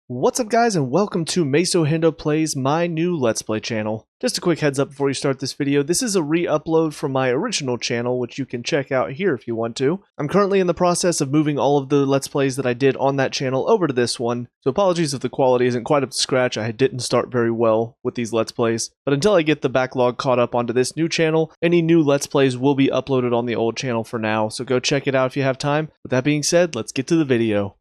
What's up guys, and welcome to Meso Hendo Plays, my new Let's Play channel. Just a quick heads up before you start this video, this is a re-upload from my original channel, which you can check out here if you want to. I'm currently in the process of moving all of the Let's Plays that I did on that channel over to this one, so apologies if the quality isn't quite up to scratch. I didn't start very well with these Let's Plays. But until I get the backlog caught up onto this new channel, any new Let's Plays will be uploaded on the old channel for now, so go check it out if you have time. With that being said, let's get to the video.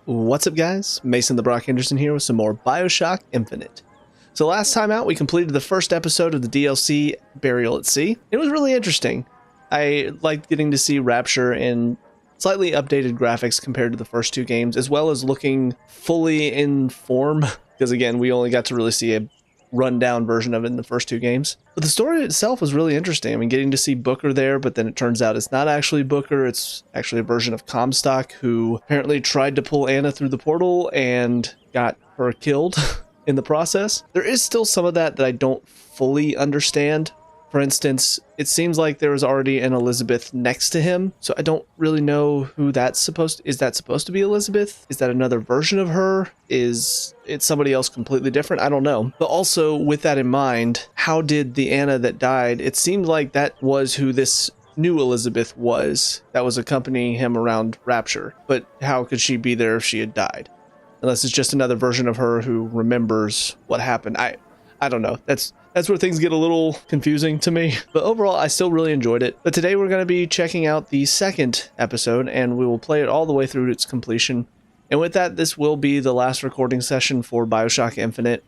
What's up guys, Mason the Brock Henderson here with some more BioShock Infinite. So last time out we completed the first episode of the DLC, Burial at Sea. It was really interesting. I liked getting to see Rapture in slightly updated graphics compared to the first two games, as well as looking fully in form, because again we only got to really see a rundown version of it in the first two games. But the story itself was really interesting. I mean, getting to see Booker there, but then it turns out it's not actually Booker, it's actually a version of Comstock who apparently tried to pull Anna through the portal and got her killed in the process. There is still some of that I don't fully understand. For instance, it seems like there was already an Elizabeth next to him, so I don't really know who that's supposed to... Is that supposed to be Elizabeth? Is that another version of her? Is it somebody else completely different? I don't know. But also, with that in mind, how did the Anna that died... It seemed like that was who this new Elizabeth was, that was accompanying him around Rapture. But how could she be there if she had died? Unless it's just another version of her who remembers what happened. I don't know. That's where things get a little confusing to me. But overall, I still really enjoyed it. But today we're going to be checking out the second episode, and we will play it all the way through to its completion. And with that, this will be the last recording session for BioShock Infinite,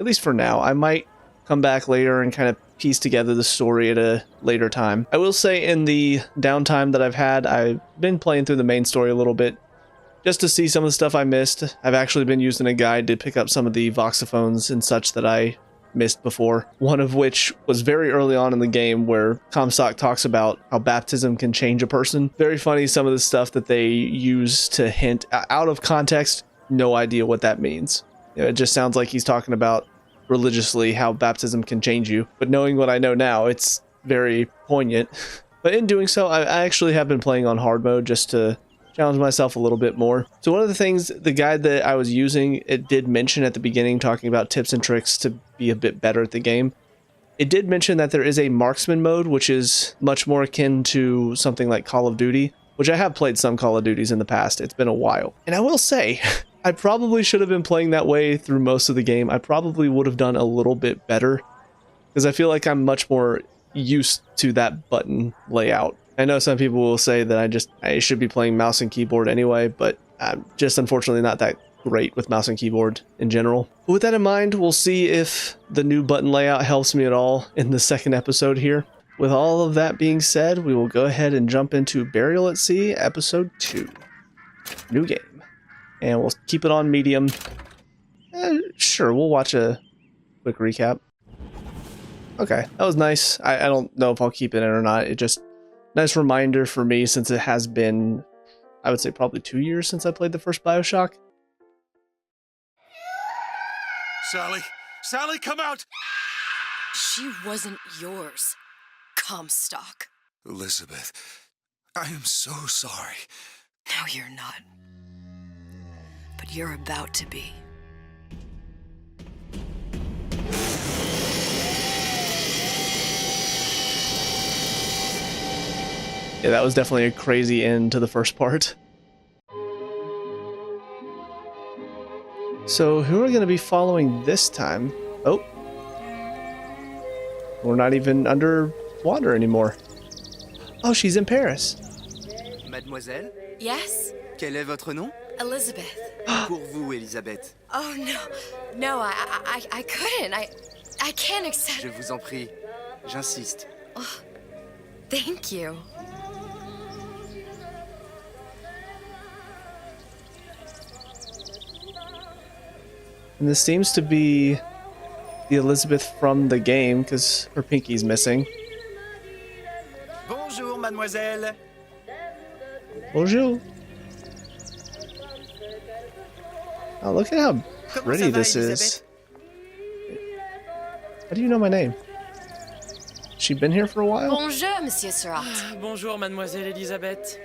at least for now. I might come back later and kind of piece together the story at a later time. I will say in the downtime that I've had, I've been playing through the main story a little bit, just to see some of the stuff I missed. I've actually been using a guide to pick up some of the voxophones and such that I missed before. One of which was very early on in the game where Comstock talks about how baptism can change a person. Very funny, some of the stuff that they use to hint out of context. No idea what that means. You know, it just sounds like he's talking about religiously how baptism can change you. But knowing what I know now, it's very poignant. But in doing so, I actually have been playing on hard mode just to challenge myself a little bit more. So one of the things, the guide that I was using, it did mention at the beginning, talking about tips and tricks to be a bit better at the game. It did mention that there is a marksman mode, which is much more akin to something like Call of Duty, which I have played some Call of Duties in the past. It's been a while. And I will say, I probably should have been playing that way through most of the game. I probably would have done a little bit better, because I feel like I'm much more used to that button layout. I know some people will say that I should be playing mouse and keyboard anyway, but I'm just unfortunately not that great with mouse and keyboard in general. But with that in mind, we'll see if the new button layout helps me at all in the second episode here. With all of that being said, we will go ahead and jump into Burial at Sea, Episode 2. New game. And we'll keep it on medium. Sure, we'll watch a quick recap. Okay, that was nice. I don't know if I'll keep it in or not. It just... Nice reminder for me, since it has been, I would say, probably 2 years since I played the first BioShock. Sally, come out! She wasn't yours, Comstock. Elizabeth, I am so sorry. No, you're not. But you're about to be. Yeah, that was definitely a crazy end to the first part. So, who are we going to be following this time? Oh. We're not even underwater anymore. Oh, she's in Paris. Mademoiselle, Yes? quel est votre nom? Elizabeth. Pour vous, Elisabeth. Oh, no. No, I couldn't. I can't accept... Je vous en prie, j'insiste. Oh, thank you. And this seems to be the Elizabeth from the game, because her pinky's missing. Bonjour, mademoiselle. Bonjour. Oh, look at how pretty this is. How do you know my name? She been here for a while? Bonjour, Monsieur Surratt. Bonjour, mademoiselle Elisabeth.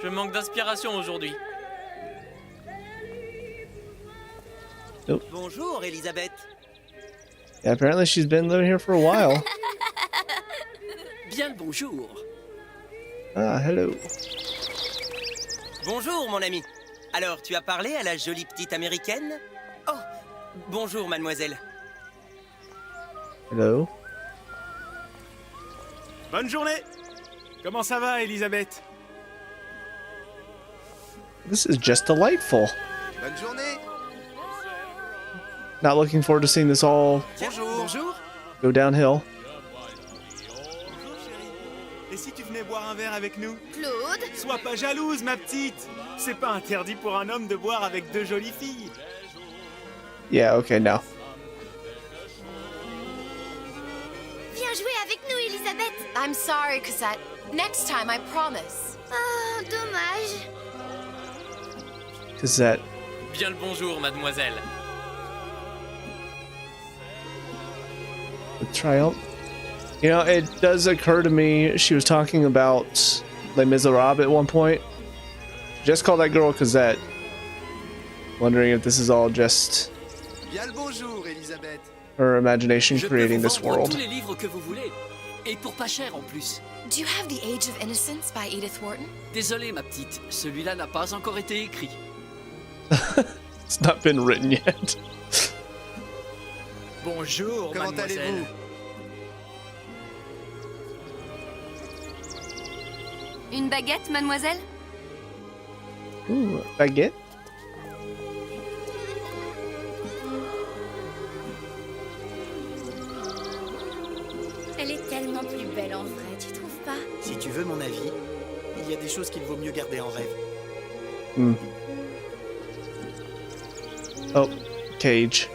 Je manque d'inspiration aujourd'hui. Bonjour, Elisabeth. Yeah, apparently she's been living here for a while. Bien le bonjour. Ah, hello. Bonjour, mon ami. Alors, tu as parlé à la jolie petite américaine? Oh, bonjour, mademoiselle. Hello. Bonne journée. Comment ça va, Elisabeth? This is just delightful. Bonne journée. Not looking forward to seeing this all Bonjour. Bonjour. go downhill. Bonjour, chérie. Et si tu venais boire un verre avec nous? Claude? Sois pas jalouse, ma petite. C'est pas interdit pour un homme de boire avec deux jolies filles. Yeah, okay, no. Viens jouer avec nous, Elisabeth. I'm sorry, Cosette. Next time, I promise. Oh, dommage. Is that Bien le bonjour, mademoiselle. the triumph? You know, it does occur to me she was talking about Les Miserables at one point. Just call that girl Cosette. Wondering if this is all just Bien le bonjour, Elisabeth. her imagination Je peux creating vous this vendre world. tous les livres que vous voulez. Et pour pas cher en plus. Do you have The Age of Innocence by Edith Wharton? Désolé, ma petite. Celui-là n'a pas encore été écrit. It's not been written yet. Bonjour, Comment mademoiselle. allez-vous? Une baguette, mademoiselle? Ooh, baguette? Elle est tellement plus belle en vrai, tu trouves pas? Si tu veux mon avis, il y a des choses qu'il vaut mieux garder en rêve. Hmm. Oh, cage.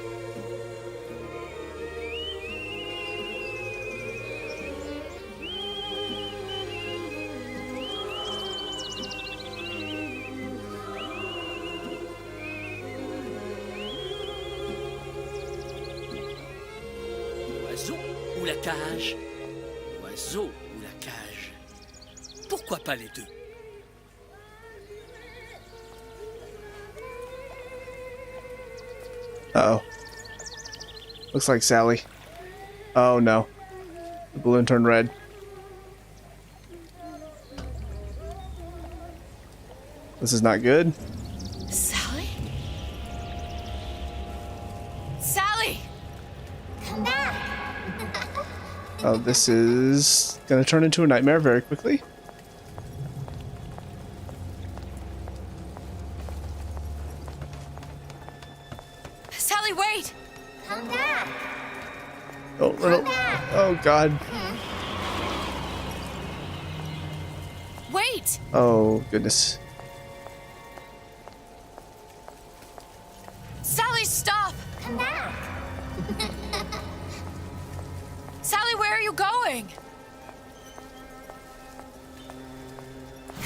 Oiseau ou la cage? Oiseau ou la cage? Pourquoi pas les deux? Uh-oh. Looks like Sally. Oh no. The balloon turned red. This is not good. Sally? Sally! Oh, this is gonna turn into a nightmare very quickly. Sally, wait! Oh, no. Oh god. Wait! Oh goodness. Sally, stop! Sally, where are you going?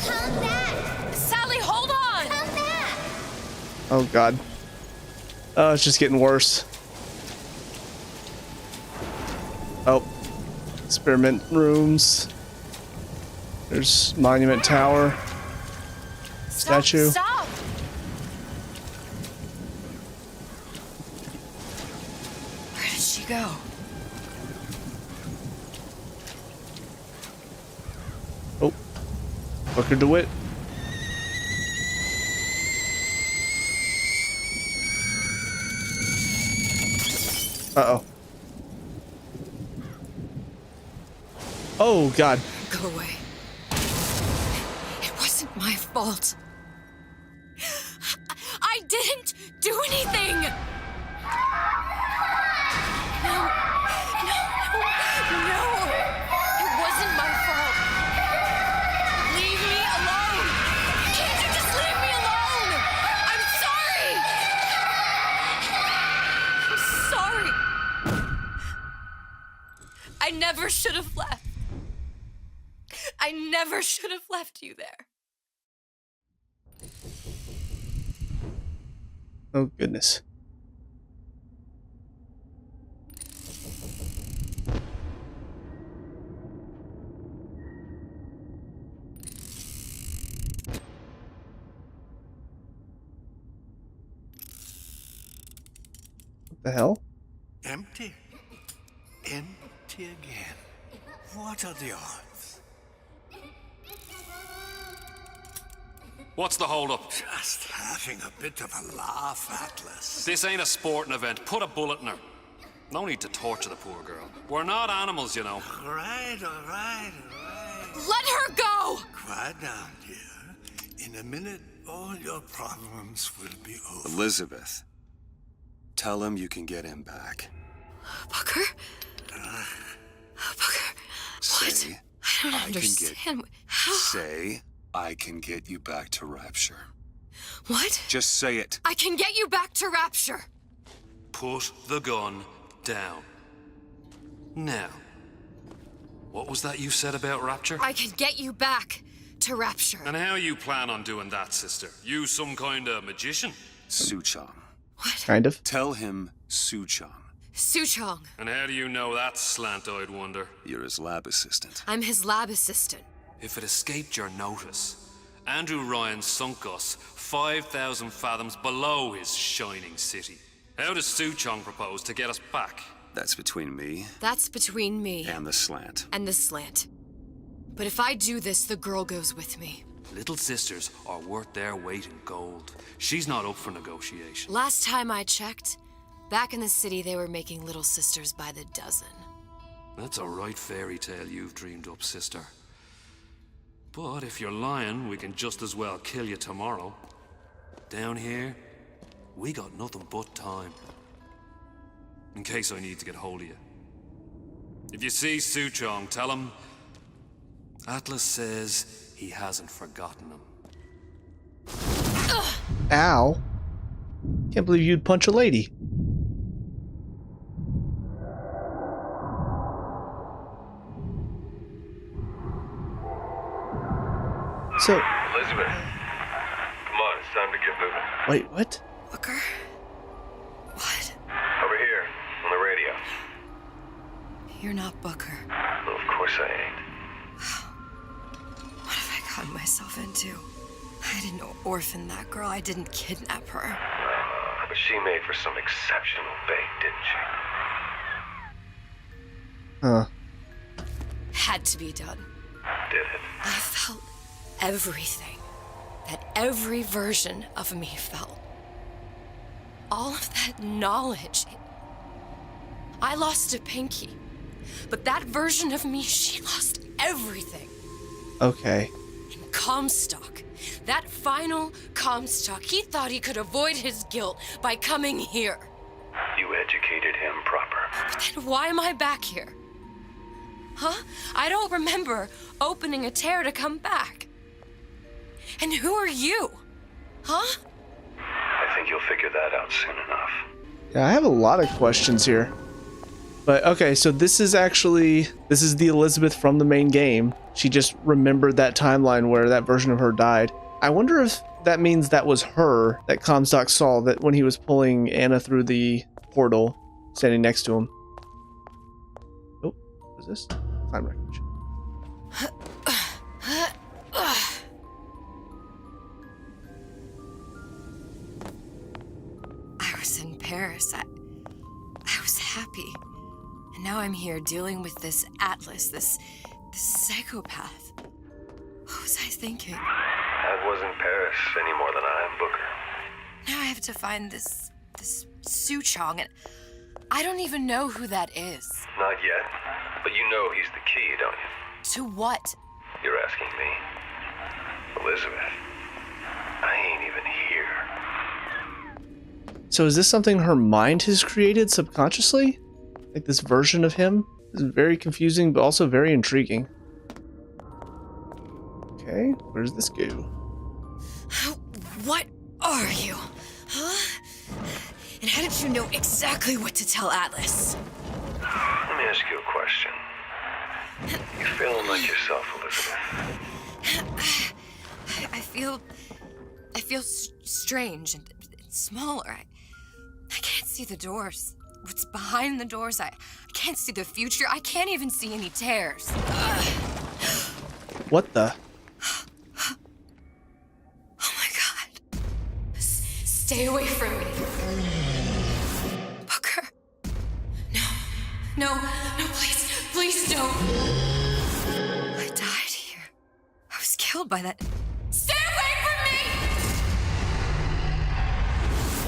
Come back! Sally, hold on! Come back! Oh god. Oh, it's just getting worse. Oh. Experiment rooms. There's Monument Tower. Stop, Statue. Stop! Where did she go? Oh. Booker DeWitt. Uh-oh. Oh, God. Go away. It wasn't my fault. I didn't do anything! No. It wasn't my fault. Leave me alone! Can't you just leave me alone? I'm sorry! I'm sorry. I never should have left. I never should have left you there. Oh, goodness. The hell? Empty. Empty again. What are the odds? What's the hold-up? Just having a bit of a laugh, Atlas. This ain't a sporting event. Put a bullet in her. No need to torture the poor girl. We're not animals, you know. All right. Let her go! Quiet down, dear. In a minute, all your problems will be over. Elizabeth, tell him you can get him back. Booker? Booker, what? Say, I don't understand. How? Say, I can get you back to Rapture. What? Just say it. I can get you back to Rapture. Put the gun down. Now, what was that you said about Rapture? I can get you back to Rapture. And how you plan on doing that, sister? You some kind of magician? Suchong. What? Kind of. Tell him Suchong. Suchong. And how do you know that, slant-eyed wonder? You're his lab assistant. I'm his lab assistant. If it escaped your notice, Andrew Ryan sunk us 5,000 fathoms below his shining city. How does Suchong propose to get us back? That's between me That's between me and the slant. and the slant. But if I do this, the girl goes with me. Little sisters are worth their weight in gold. She's not up for negotiation. Last time I checked, back in the city, they were making little sisters by the dozen. That's a right fairy tale you've dreamed up, sister. But if you're lying, we can just as well kill you tomorrow. Down here, we got nothing but time. In case I need to get hold of you. If you see Suchong, tell him Atlas says he hasn't forgotten him. Ow. Can't believe you'd punch a lady. So, Elizabeth, come on, it's time to get moving. wait, what? Booker? What? Over here, on the radio. You're not Booker. Well, of course I ain't. What have I gotten myself into? I didn't orphan that girl. I didn't kidnap her. But she made for some exceptional bait, didn't she? Huh. Had to be done. Did it? I felt everything that every version of me felt. All of that knowledge. I lost a pinky. But that version of me, she lost everything. Okay. And Comstock, that final Comstock, he thought he could avoid his guilt by coming here. You educated him proper. But then why am I back here? Huh? I don't remember opening a tear to come back. And who are you? Huh? I think you'll figure that out soon enough. Yeah, I have a lot of questions here. But okay, so this is the Elizabeth from the main game. She just remembered that timeline where that version of her died. I wonder if that means that was her that Comstock saw that when he was pulling Anna through the portal, standing next to him. Oh, what is this? Time wreckage. I was in Paris. I was happy. And now I'm here dealing with this Atlas, this psychopath. What was I thinking? That wasn't Paris any more than I am Booker. Now I have to find this Suchong, and I don't even know who that is. Not yet, but you know he's the key, don't you? To what? You're asking me. Elizabeth, I ain't even here. So is this something her mind has created subconsciously? Like this version of him? This is very confusing, but also very intriguing. Okay, where does this go? What are you? Huh? And how did you know exactly what to tell Atlas? Let me ask you a question. You feeling like yourself, Elizabeth? I feel strange and smaller. I can't see the doors. What's behind the doors? I can't see the future. I can't even see any tears. What the? Oh my God. Stay away from me. Booker. No, please don't. I died here. I was killed by that. Stay away from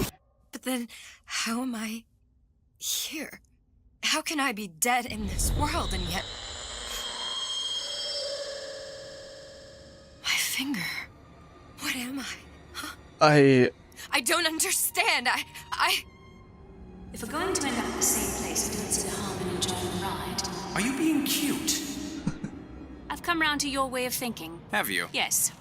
me! But then, how am I here? How can I be dead in this world and yet... My finger. What am I? Huh? I don't understand. If we're going to end up at the same place, I don't see the harm in enjoying the ride. Are you being cute? I've come round to your way of thinking. Have you? Yes.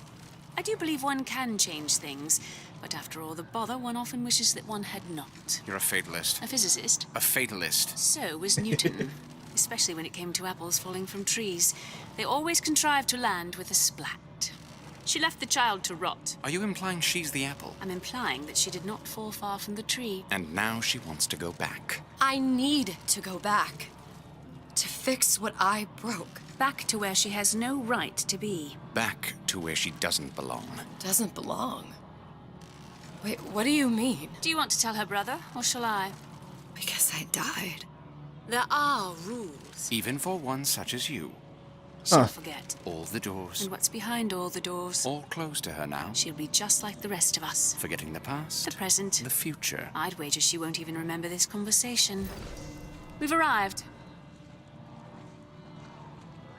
I do believe one can change things, but after all the bother, one often wishes that one had not. You're a fatalist. A physicist. A fatalist. So was Newton. Especially when it came to apples falling from trees. They always contrived to land with a splat. She left the child to rot. Are you implying she's the apple? I'm implying that she did not fall far from the tree. And now she wants to go back. I need to go back. To fix what I broke. Back to where she has no right to be. Back to where she doesn't belong. Doesn't belong? Wait, what do you mean? Do you want to tell her brother, or shall I? Because I died. There are rules. Even for one such as you. She'll forget. All the doors. And what's behind all the doors? All closed to her now. She'll be just like the rest of us. Forgetting the past. The present. The future. I'd wager she won't even remember this conversation. We've arrived.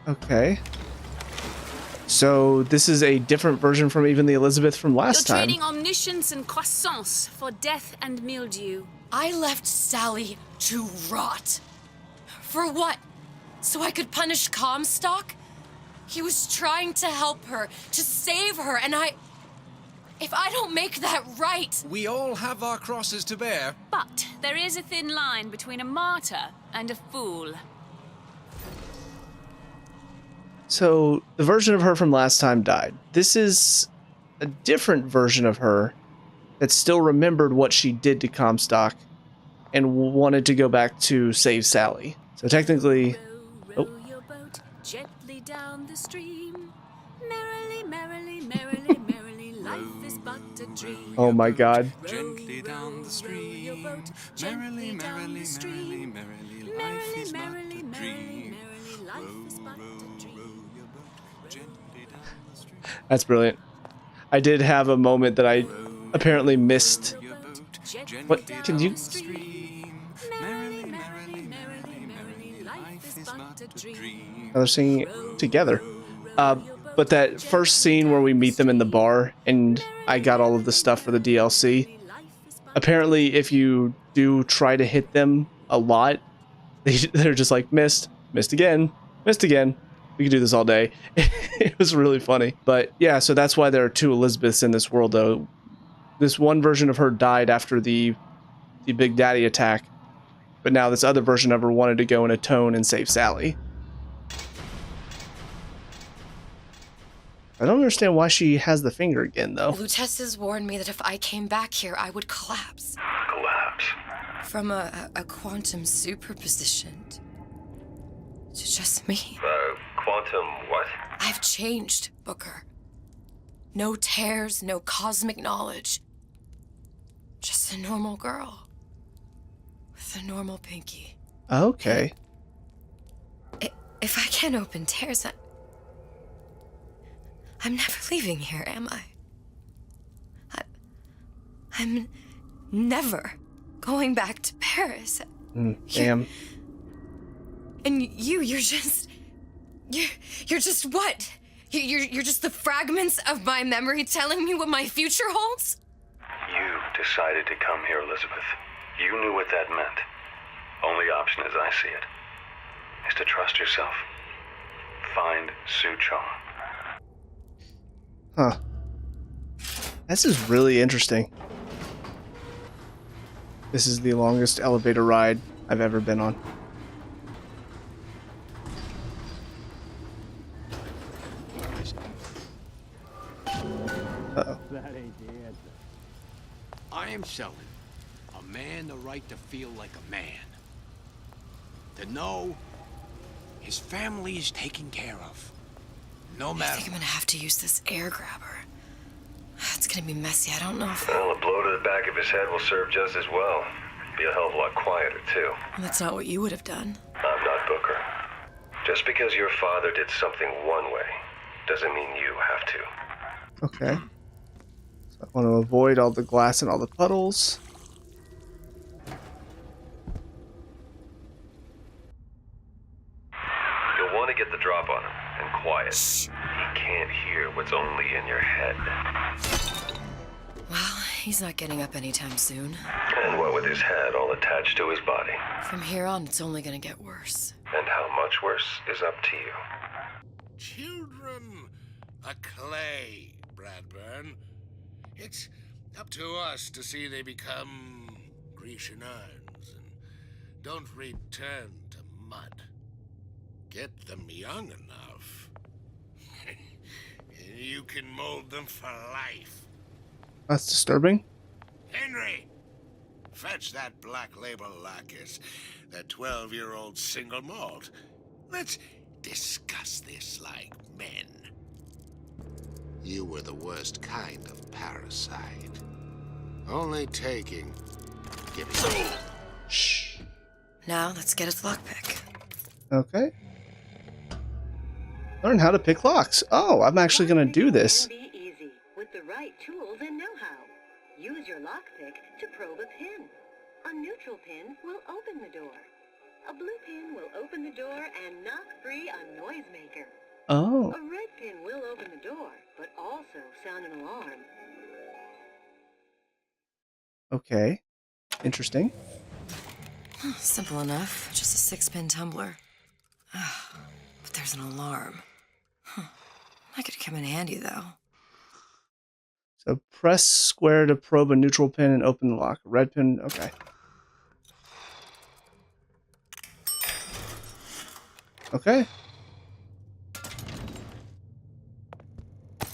Okay. So this is a different version from even the Elizabeth from last You're time. trading omniscience and croissance for death and mildew. I left Sally to rot. For what? So I could punish Comstock? He was trying to help her, to save her, and if I don't make that right... We all have our crosses to bear. But there is a thin line between a martyr and a fool. So the version of her from last time died. This is a different version of her that still remembered what she did to Comstock and wanted to go back to save Sally. So technically... Row your boat gently down the stream. Merrily, merrily, merrily, merrily, life is but a dream. Oh my god. Gently down the stream. Merrily, merrily, merrily, merrily, life is but a dream. That's brilliant. I did have a moment that I apparently missed. What? Can you... Oh, they're singing it together. But that first scene where we meet them in the bar and I got all of the stuff for the DLC, apparently if you do try to hit them a lot, they're just like, missed again. We could do this all day. It was really funny. But yeah, so that's why there are two Elizabeths in this world, though. This one version of her died after the Big Daddy attack, but now this other version of her wanted to go and atone and save Sally. I don't understand why she has the finger again, though. Lutessa's warned me that if I came back here, I would collapse. Collapse? From a quantum superposition to just me. Quantum what? I've changed, Booker. No tears, no cosmic knowledge. Just a normal girl. With a normal pinky. Okay. If I can't open tears, I'm never leaving here, am I? I'm never going back to Paris. Damn. And you're just what? You're just the fragments of my memory telling me what my future holds? You decided to come here, Elizabeth. You knew what that meant. Only option, as I see it, is to trust yourself. Find Su Chong. Huh. This is really interesting. This is the longest elevator ride I've ever been on. Uh-oh. That ain't the answer. I am selling a man the right to feel like a man. To know his family is taken care of. No matter. I think I'm gonna have to use this air grabber. It's gonna be messy. I don't know if... Well, a blow to the back of his head will serve just as well. Be a hell of a lot quieter, too. That's not what you would have done. I'm not Booker. Just because your father did something one way doesn't mean you have to. Okay. So I want to avoid all the glass and all the puddles. You'll want to get the drop on him, and quiet. He can't hear what's only in your head. Well, he's not getting up anytime soon. And what with his head all attached to his body. From here on, it's only gonna get worse. And how much worse is up to you. Children are clay, Bradburn. It's up to us to see they become Grecian urns and don't return to mud. Get them young enough. You can mold them for life. That's disturbing. Henry! Fetch that black label lacquers, that 12-year-old single malt. Let's discuss this like men. You were the worst kind of parasite. Only taking, giving. Shh. Now, let's get its lockpick. Okay. Learn how to pick locks. Oh, I'm actually going to do this. Be easy with the right tools and know-how. Use your lockpick to probe a pin. A neutral pin will open the door. A blue pin will open the door and knock free a noisemaker. Oh. A red pin will open the door, but also sound an alarm. Okay. Interesting. Simple enough. Just a 6-pin tumbler. But there's an alarm. That could come in handy, though. So press square to probe a neutral pin and open the lock. Red pin, okay. Okay. To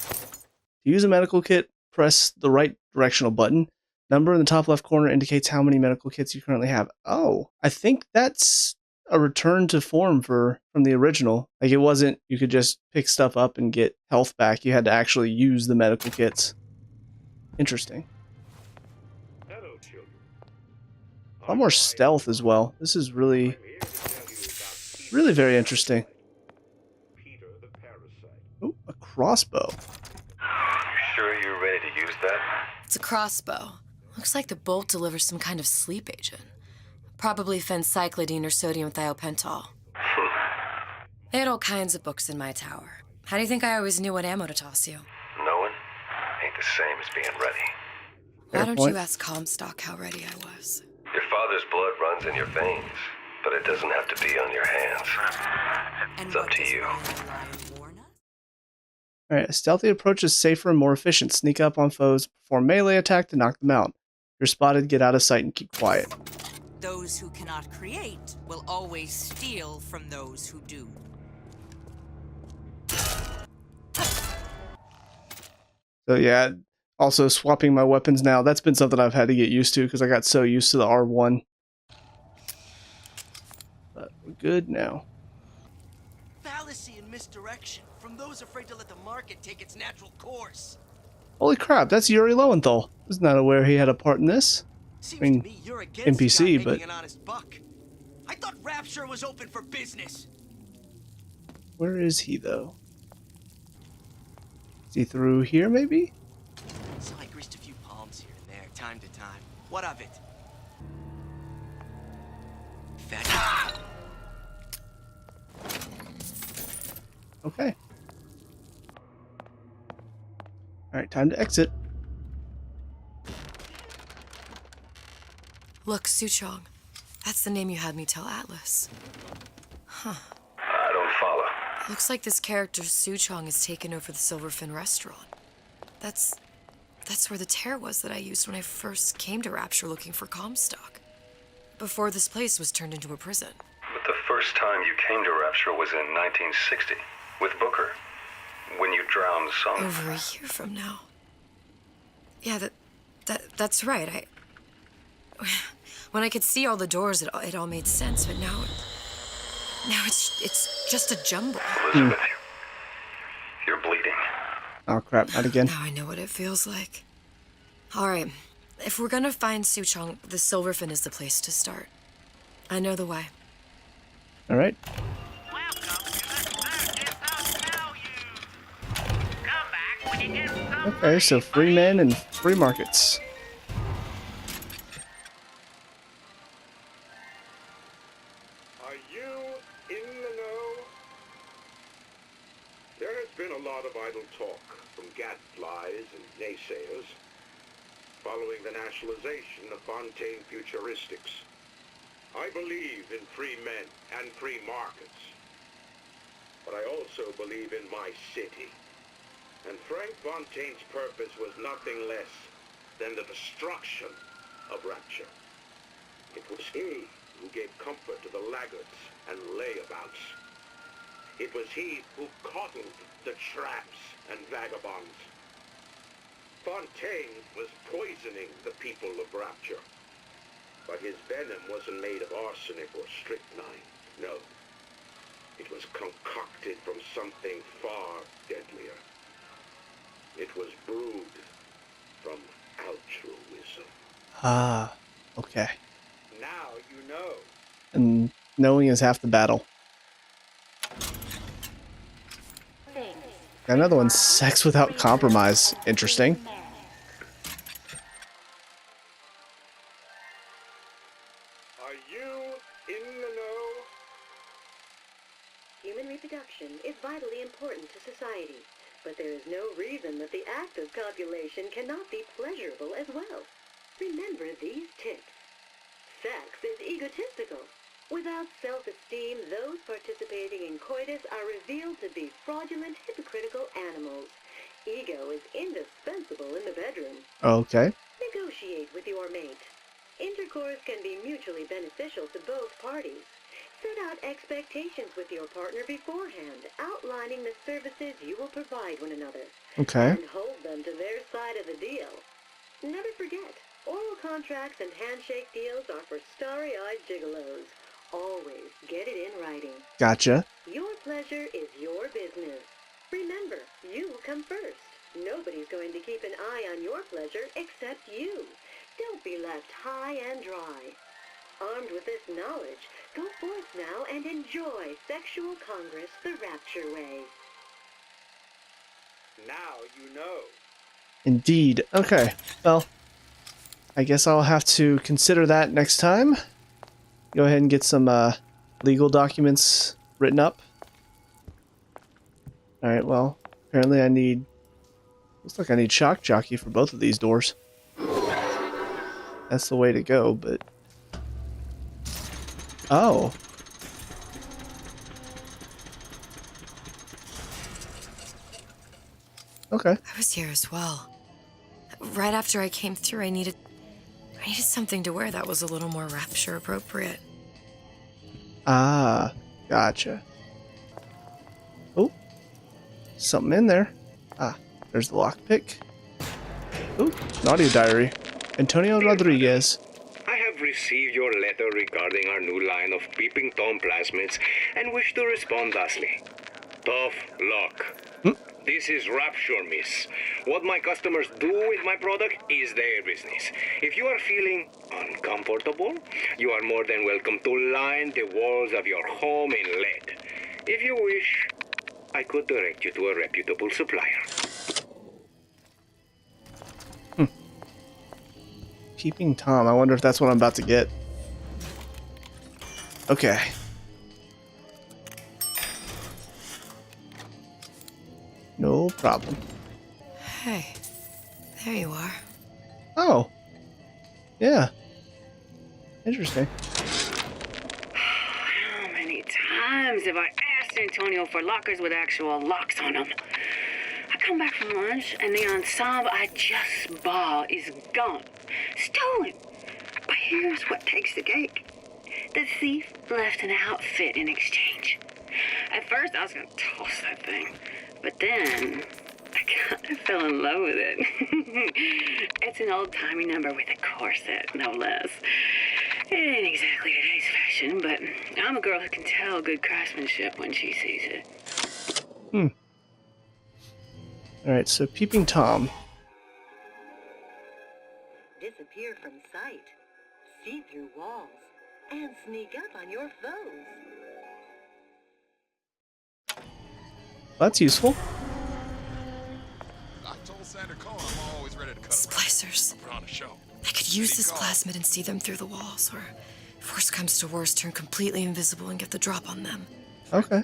use a medical kit, press the right directional button. Number in the top left corner indicates how many medical kits you currently have. Oh, I think that's a return to form from the original. Like, it wasn't, you could just pick stuff up and get health back. You had to actually use the medical kits. Interesting. Hello, children. A lot more stealth as well. This is really very interesting. Peter the parasite. Oh, a crossbow. You sure you're ready to use that? It's a crossbow. Looks like the bolt delivers some kind of sleep agent. Probably phencyclidine or sodium thiopental. They had all kinds of books in my tower. How do you think I always knew what ammo to toss you? Knowing ain't the same as being ready. Why don't you ask Comstock how ready I was? Your father's blood runs in your veins, but it doesn't have to be on your hands. It's up to you. Alright, a stealthy approach is safer and more efficient. Sneak up on foes, perform melee attack to knock them out. If you're spotted, get out of sight and keep quiet. Those who cannot create will always steal from those who do. So yeah, also swapping my weapons now. That's been something I've had to get used to because I got so used to the R1. But we're good now. Fallacy and misdirection from those afraid to let the market take its natural course. Holy crap, that's Yuri Lowenthal. I was not aware he had a part in this. Seems I mean, to me you're against NPC, the guy but making an honest buck. I thought Rapture was open for business. where is he though? Is he through here maybe? So I greased a few palms here and there, time to time. What of it? Okay. Alright, time to exit. Look, Suchong. That's the name you had me tell Atlas. Huh. I don't follow. Looks like this character Suchong has taken over the Silverfin restaurant. That's where the tear was that I used when I first came to Rapture looking for Comstock. Before this place was turned into a prison. But the first time you came to Rapture was in 1960, with Booker, when you drowned some... Over a year from now. Yeah, that's right. When I could see all the doors, it all made sense, but now it's just a jumble. Elizabeth, you're bleeding. Oh crap, not again. Now I know what it feels like. All right, If we're gonna find Suchong, the Silverfin is the place to start. I know the way. All right. Okay, so free men and free markets. Are you in the know? There has been a lot of idle talk from gadflies and naysayers following the nationalization of Fontaine Futuristics. I believe in free men and free markets, but I also believe in my city. And Frank Fontaine's purpose was nothing less than the destruction of Rapture. It was he who gave comfort to the laggards and layabouts. It was he who coddled the tramps and vagabonds. Fontaine was poisoning the people of Rapture. But his venom wasn't made of arsenic or strychnine. No. It was concocted from something far deadlier. It was brewed from altruism. Ah, okay. Now you know. And knowing is half the battle. Another one, sex without compromise. Interesting. Are you in the know? Human reproduction is vitally important to society, but there is no reason that the act of copulation cannot be pleasurable as well. Remember these tips. Sex is egotistical. Without self-esteem, those participating in coitus are revealed to be fraudulent, hypocritical animals. Ego is indispensable in the bedroom. Okay. Negotiate with your mate. Intercourse can be mutually beneficial to both parties. Set out expectations with your partner beforehand, outlining the services you will provide one another. Okay. And hold them to their side of the deal. Never forget, oral contracts and handshake deals are for starry-eyed gigolos. Always get it in writing. Gotcha. Your pleasure is your business. Remember, you come first. Nobody's going to keep an eye on your pleasure except you. Don't be left high and dry. Armed with this knowledge, go forth now and enjoy Sexual Congress the Rapture way. Now you know. Indeed. Okay. Well, I guess I'll have to consider that next time. Go ahead and get some legal documents written up. Alright, well, apparently I need... Looks like I need shock jockey for both of these doors. That's the way to go, but... Oh. Okay. I was here as well. Right after I came through, I needed something to wear that was a little more Rapture appropriate. Ah, gotcha. Oh, something in there. Ah, there's the lockpick. Oh, an audio diary. Antonio Rodriguez. I have received your letter regarding our new line of Peeping Tom plasmids and wish to respond thusly. Tough luck. This is Rapture, miss. What my customers do with my product is their business. If you are feeling uncomfortable, you are more than welcome to line the walls of your home in lead. If you wish, I could direct you to a reputable supplier. Peeping Tom. I wonder if that's what I'm about to get. Okay. No problem. Hey, there you are. Oh. Yeah. Interesting. How many times have I asked Antonio for lockers with actual locks on them? I come back from lunch and the ensemble I just bought is gone. Stolen. But here's what takes the cake. The thief left an outfit in exchange. At first I was going to toss that thing. But then, I kind of fell in love with it. It's an old-timey number with a corset, no less. It ain't exactly today's fashion, but I'm a girl who can tell good craftsmanship when she sees it. Alright, so Peeping Tom. clear from sight, see through walls, and sneak up on your foes. That's useful. I told Santa Cole I'm always ready to cut Splicers. on a show. I could use this plasmid and see them through the walls, or if worst comes to worst, turn completely invisible and get the drop on them. Okay.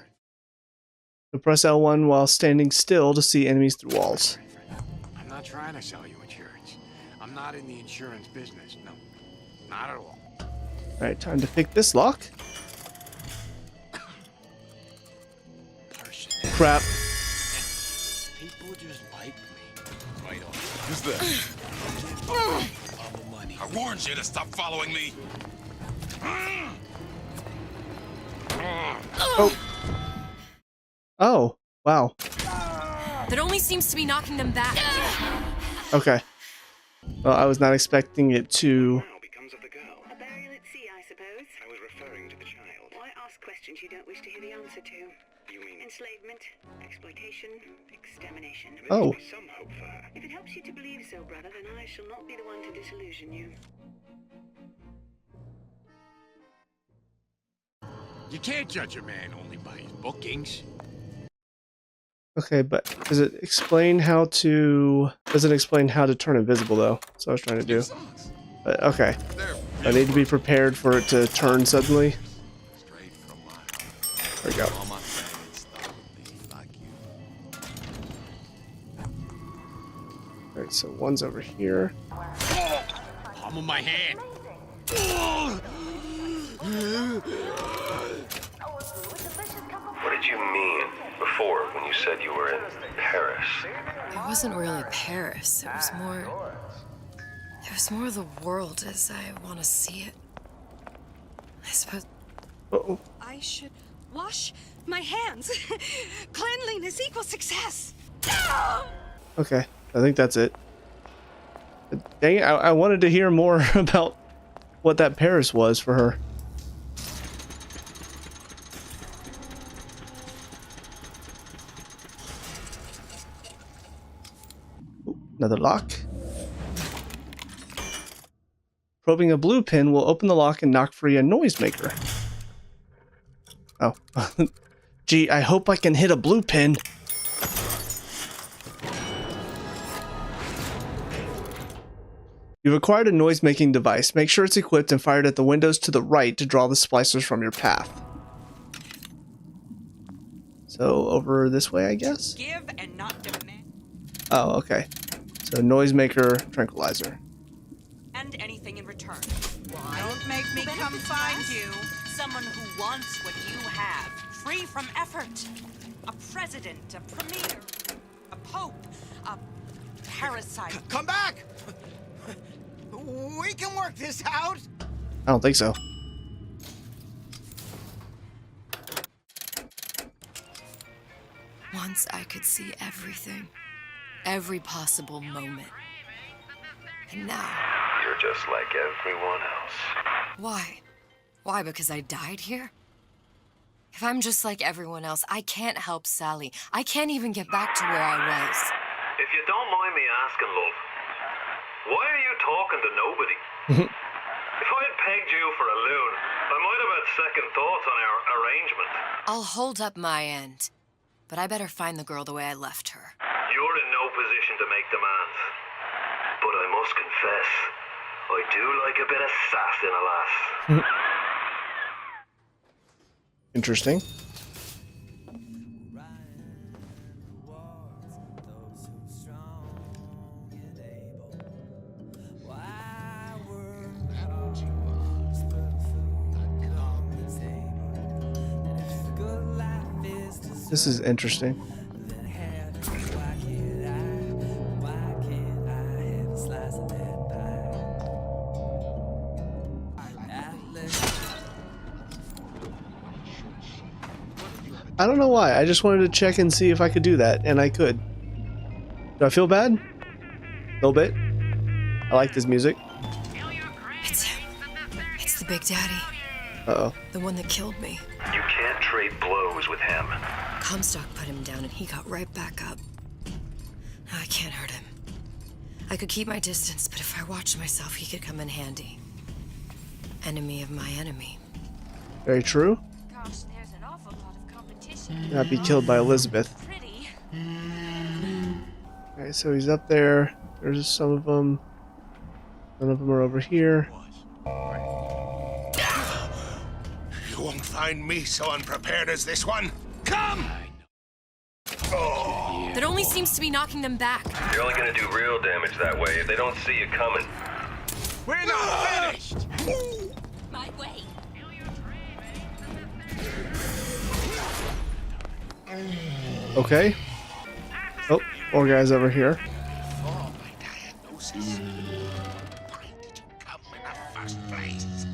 So press L1 while standing still to see enemies through walls. I'm not trying to sell you insurance. I'm not in the insurance business. No, not at all. Alright, time to pick this lock. Crap. People just like me. Right on. Who's that? I warned you to stop following me. Oh. Oh, wow. That only seems to be knocking them back. Okay. Well, I was not expecting it to... A burial at sea, I suppose. I was referring to the child. Why ask questions you don't wish to hear the answer to? You mean enslavement, exploitation, extermination? Oh. There must be some hope for her. If it helps you to believe so, brother, then I shall not be the one to disillusion you. You can't judge a man only by his bookings. Okay, but does it explain how to... Doesn't explain how to turn invisible, though. That's what I was trying to do. But, okay. I need to be prepared for it to turn suddenly. There we go. Alright, so one's over here. Palm of my hand. What did you mean before when you said you were in Paris? It wasn't really Paris. It was more of the world as I want to see it. I suppose... Uh-oh. I should wash my hands. Cleanliness equals success. Okay, I think that's it. But dang it, I wanted to hear more about what that Paris was for her. Ooh, another lock. Probing a blue pin will open the lock and knock free a noisemaker. Oh. Gee, I hope I can hit a blue pin. You've acquired a noise-making device. Make sure it's equipped and fired at the windows to the right to draw the splicers from your path. So, over this way, I guess? Give and not demand. Oh, okay. So, noisemaker, tranquilizer. And anything in return. Don't make me come find you. Someone who wants what you have, free from effort. A president, a premier, a pope, a parasite. Come back! We can work this out! I don't think so. Once I could see everything. Every possible moment. And now... You're just like everyone else. Why? Why, because I died here? If I'm just like everyone else, I can't help Sally. I can't even get back to where I was. If you don't mind me asking, love, why are you talking to nobody? If I had pegged you for a loon, I might have had second thoughts on our arrangement. I'll hold up my end, but I better find the girl the way I left her. You're in no position to make demands. But I must confess, I do like a bit of sass in a lass. Interesting. This is interesting. I don't know why. I just wanted to check and see if I could do that, and I could. Do I feel bad? A little bit. I like this music. It's him. It's the Big Daddy. Uh-oh. The one that killed me. You can't trade blows with him. Comstock put him down and he got right back up. Now I can't hurt him. I could keep my distance, but if I watched myself, he could come in handy. Enemy of my enemy. Very true. Gosh, there's an awful lot of competition. Not be killed by Elizabeth. Pretty. Alright, so he's up there. There's some of them. None of them are over here. You won't find me so unprepared as this one. Come! That only seems to be knocking them back. You're only gonna do real damage that way if they don't see you coming. We're not finished! My way. Okay. Oh, more guys over here. Oh, my diagnosis. Why did you come in the first place?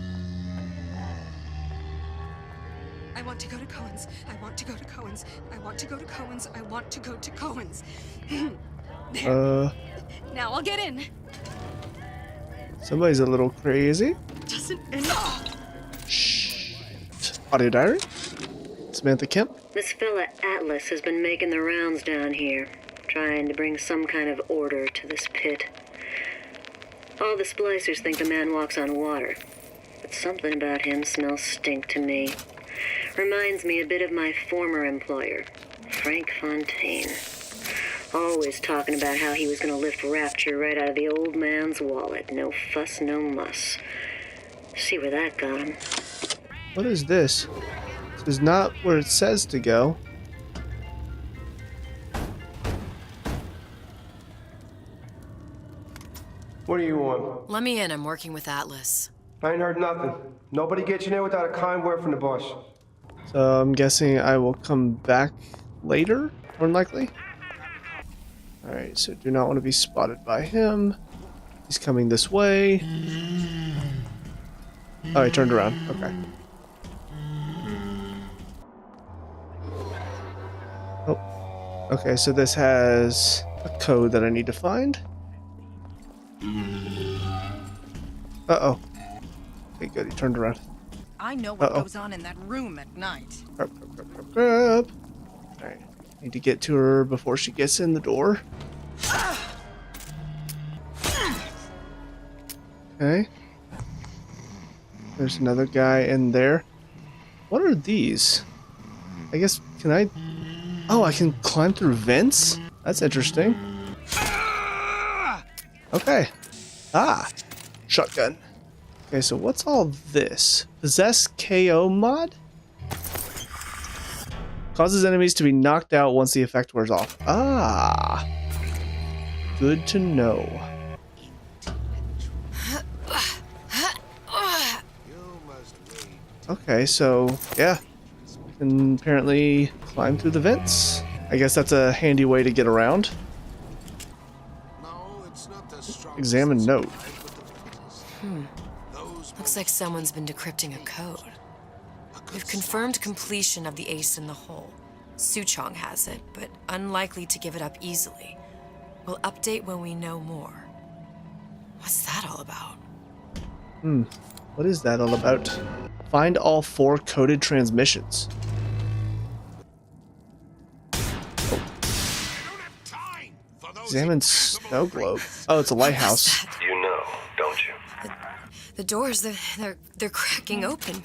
I want to go to Cohen's. I want to go to Cohen's. I want to go to Cohen's. I want to go to Cohen's. There. Now I'll get in. Somebody's a little crazy. Doesn't Shh. Audio diary. Samantha Kemp. This fella Atlas has been making the rounds down here, trying to bring some kind of order to this pit. All the splicers think the man walks on water, but something about him smells stink to me. Reminds me a bit of my former employer, Frank Fontaine. Always talking about how he was going to lift Rapture right out of the old man's wallet. No fuss, no muss. See where that got him. What is this? This is not where it says to go. What do you want? Let me in. I'm working with Atlas. I ain't heard nothing. Nobody gets you in without a kind word from the boss. So I'm guessing I will come back later, more than likely. Alright, so do not want to be spotted by him. He's coming this way. Oh, he turned around. Okay. Oh. Okay, so this has a code that I need to find. Uh-oh. Okay, good. He turned around. I know what goes on in that room at night. Alright. Need to get to her before she gets in the door. Okay. There's another guy in there. What are these? I guess, can I... Oh, I can climb through vents? That's interesting. Okay. Ah! Shotgun. Okay, so what's all this? Possess KO mod? Causes enemies to be knocked out once the effect wears off. Ah! Good to know. Okay, so, yeah. I can apparently climb through the vents. I guess that's a handy way to get around. Examine note. Looks like someone's been decrypting a code. We've confirmed completion of the ace in the hole. Suchong has it, but unlikely to give it up easily. We'll update when we know more. What's that all about? What is that all about? Find all 4 coded transmissions. Examine snow globe. Oh, it's a lighthouse. You know, don't you? The doors, they're cracking open.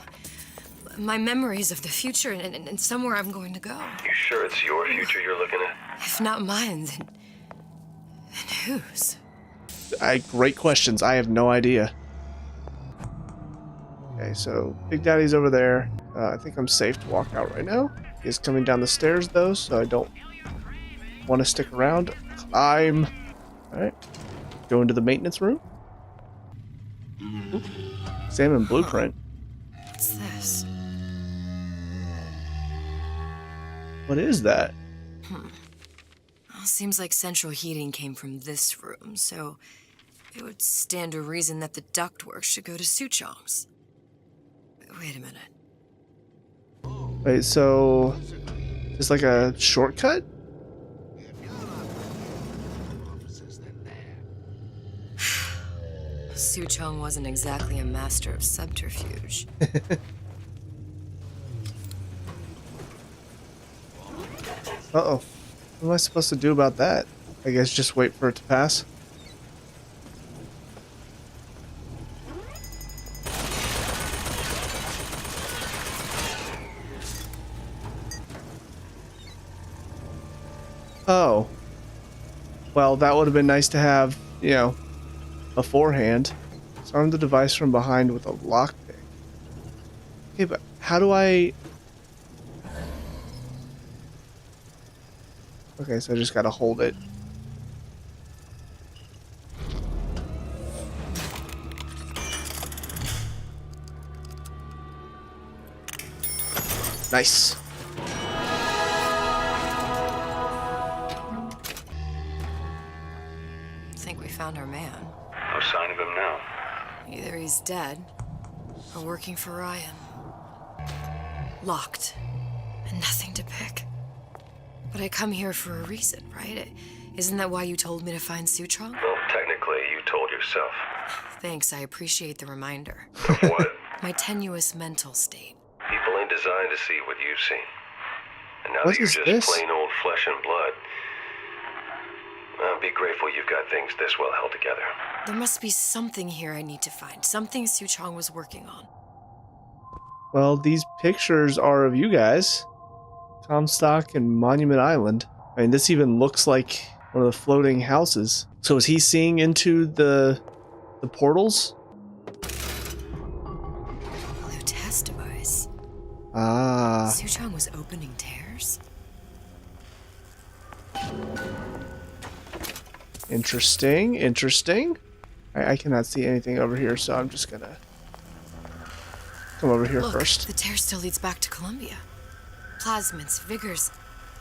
My memories of the future and somewhere I'm going to go. You sure it's your future you're looking at? If not mine, then whose? Great questions. I have no idea. Okay, so Big Daddy's over there. I think I'm safe to walk out right now. He's coming down the stairs though, so I don't want to stick around. Climb. Alright. Go into the maintenance room. Oop. Examine blueprint. What's this? What is that? Well, seems like central heating came from this room, so it would stand to reason that the ductwork should go to Suchong's. Wait a minute. Wait, so it's like a shortcut? Suchong wasn't exactly a master of subterfuge. Uh-oh. What am I supposed to do about that? I guess just wait for it to pass. Well, that would have been nice to have, you know, beforehand. Disarm the device from behind with a lockpick. Okay, but how do I... Okay, so I just gotta hold it. Nice. Think we found our man. No sign of him now. Either he's dead or working for Ryan. Locked and nothing to pick. But I come here for a reason, right? Isn't that why you told me to find Suchong? Well, technically, you told yourself. Thanks, I appreciate the reminder. Of what? My tenuous mental state. People ain't designed to see what you've seen. And now What that you're is just this? plain old flesh and blood, be grateful you've got things this well held together. There must be something here I need to find. Something Suchong was working on. Well, these pictures are of you guys. Comstock and Monument Island. I mean, this even looks like one of the floating houses. So is he seeing into the portals? Blue test device. Ah. Suchong was opening tears? Interesting, interesting. I cannot see anything over here, so I'm just gonna come over here Look, first. The tear still leads back to Columbia. Plasmids, vigors.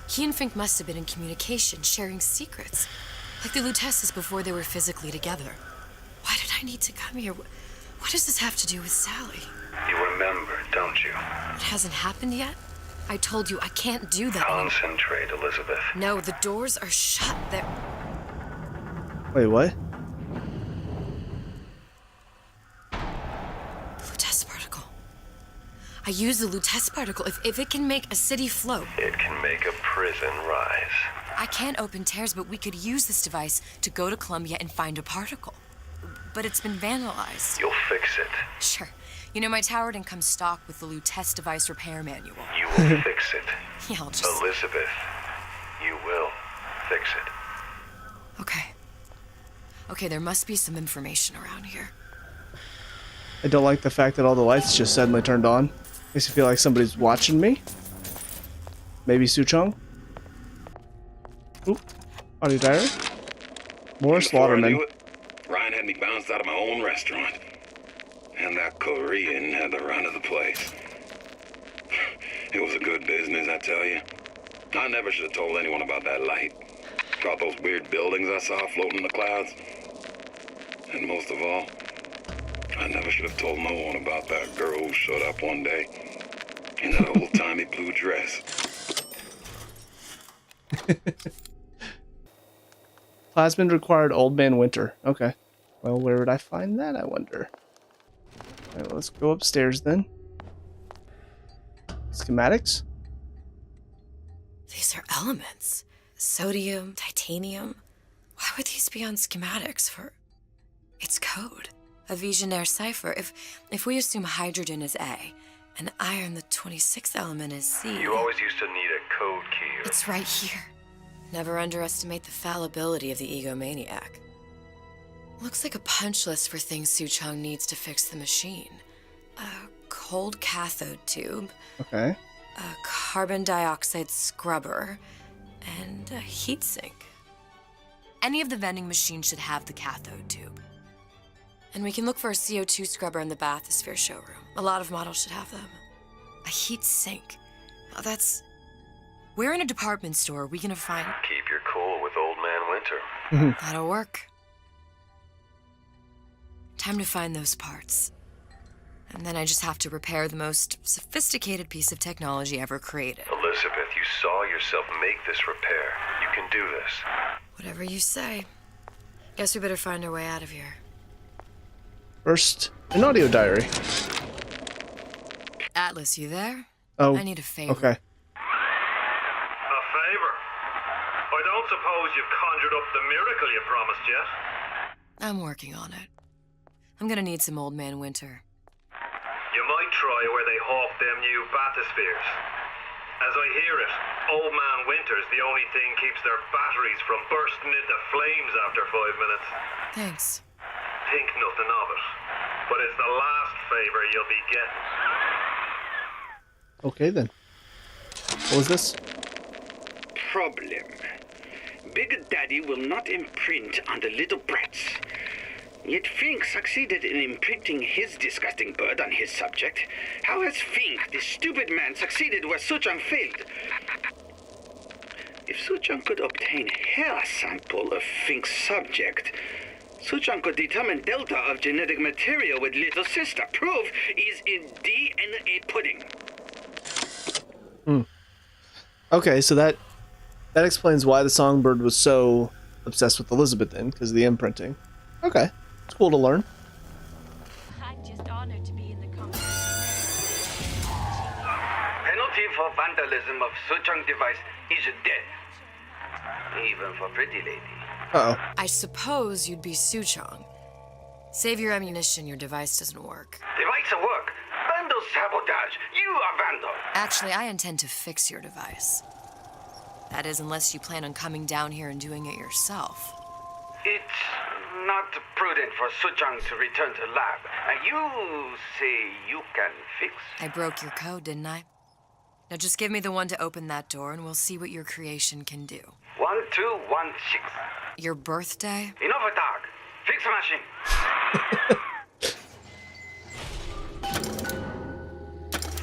He and Fink must have been in communication, sharing secrets. Like the Lutesses before they were physically together. Why did I need to come here? What does this have to do with Sally? You remember, don't you? It hasn't happened yet? I told you I can't do that anymore. Concentrate, Elizabeth. No, the doors are shut. They're... Wait, what? Lutece particle. I use the Lutece particle. If it can make a city float. It can make a prison rise. I can't open tears, but we could use this device to go to Columbia and find a particle. But it's been vandalized. You'll fix it. Sure. You know, my tower didn't come stocked with the Lutece device repair manual. You will fix it. Yeah, I'll just... Elizabeth, you will fix it. Okay. Okay, there must be some information around here. I don't like the fact that all the lights just suddenly turned on. Makes me feel like somebody's watching me. Maybe Suchong? Oop. Audio diary. More slaughtermen. Ryan had me bounced out of my own restaurant. And that Korean had the run of the place. It was a good business, I tell you. I never should have told anyone about that light. About those weird buildings I saw floating in the clouds. And most of all, I never should have told no one about that girl who showed up one day in that old-timey blue dress. Plasmid required Old Man Winter. Okay. Well, where would I find that, I wonder? Alright, let's go upstairs then. Schematics? These are elements. Sodium, titanium. Why would these be on schematics for... It's code. A Visionaire cipher. If we assume hydrogen is A, and iron, the 26th element, is C... You always used to need a code key. It's right here. Never underestimate the fallibility of the egomaniac. Looks like a punch list for things Suchong needs to fix the machine. A cold cathode tube. Okay. A carbon dioxide scrubber. And a heatsink. Any of the vending machines should have the cathode tube. And we can look for a CO2 scrubber in the bathysphere showroom. A lot of models should have them. A heat sink. Oh, that's... Where in a department store are we gonna find... Keep your cool with Old Man Winter. That'll work. Time to find those parts. And then I just have to repair the most sophisticated piece of technology ever created. Elizabeth, you saw yourself make this repair. You can do this. Whatever you say. Guess we better find our way out of here. First, an audio diary. Atlas, you there? Oh, I need a favor. Okay. A favor? I don't suppose you've conjured up the miracle you promised yet? I'm working on it. I'm gonna need some Old Man Winter. You might try where they hawk them new bathyspheres. As I hear it, Old Man Winter's the only thing keeps their batteries from bursting into flames after 5 minutes. Thanks. Think nothing of it. But it's the last favor you'll be getting. Okay then. What was this? Problem. Big Daddy will not imprint on the little brats. Yet Fink succeeded in imprinting his disgusting bird on his subject. How has Fink, this stupid man, succeeded where Suchong failed? If Suchong could obtain hair sample of Fink's subject, Suchong could determine delta of genetic material with little sister. Proof is in DNA pudding. Okay, so that explains why the songbird was so obsessed with Elizabeth then, because of the imprinting. Okay, it's cool to learn. I'm just honored to be in the company. Penalty for vandalism of Suchong device is death. Even for pretty lady. Uh-oh. I suppose you'd be Suchong. Save your ammunition, your device doesn't work. Device at work. Vandal sabotage. You are vandal. Actually, I intend to fix your device. That is, unless you plan on coming down here and doing it yourself. It's not prudent for Suchong to return to lab. You say you can fix? I broke your code, didn't I? Now just give me the one to open that door and we'll see what your creation can do. 1216. Your birthday? Enough of talk. Fix the machine.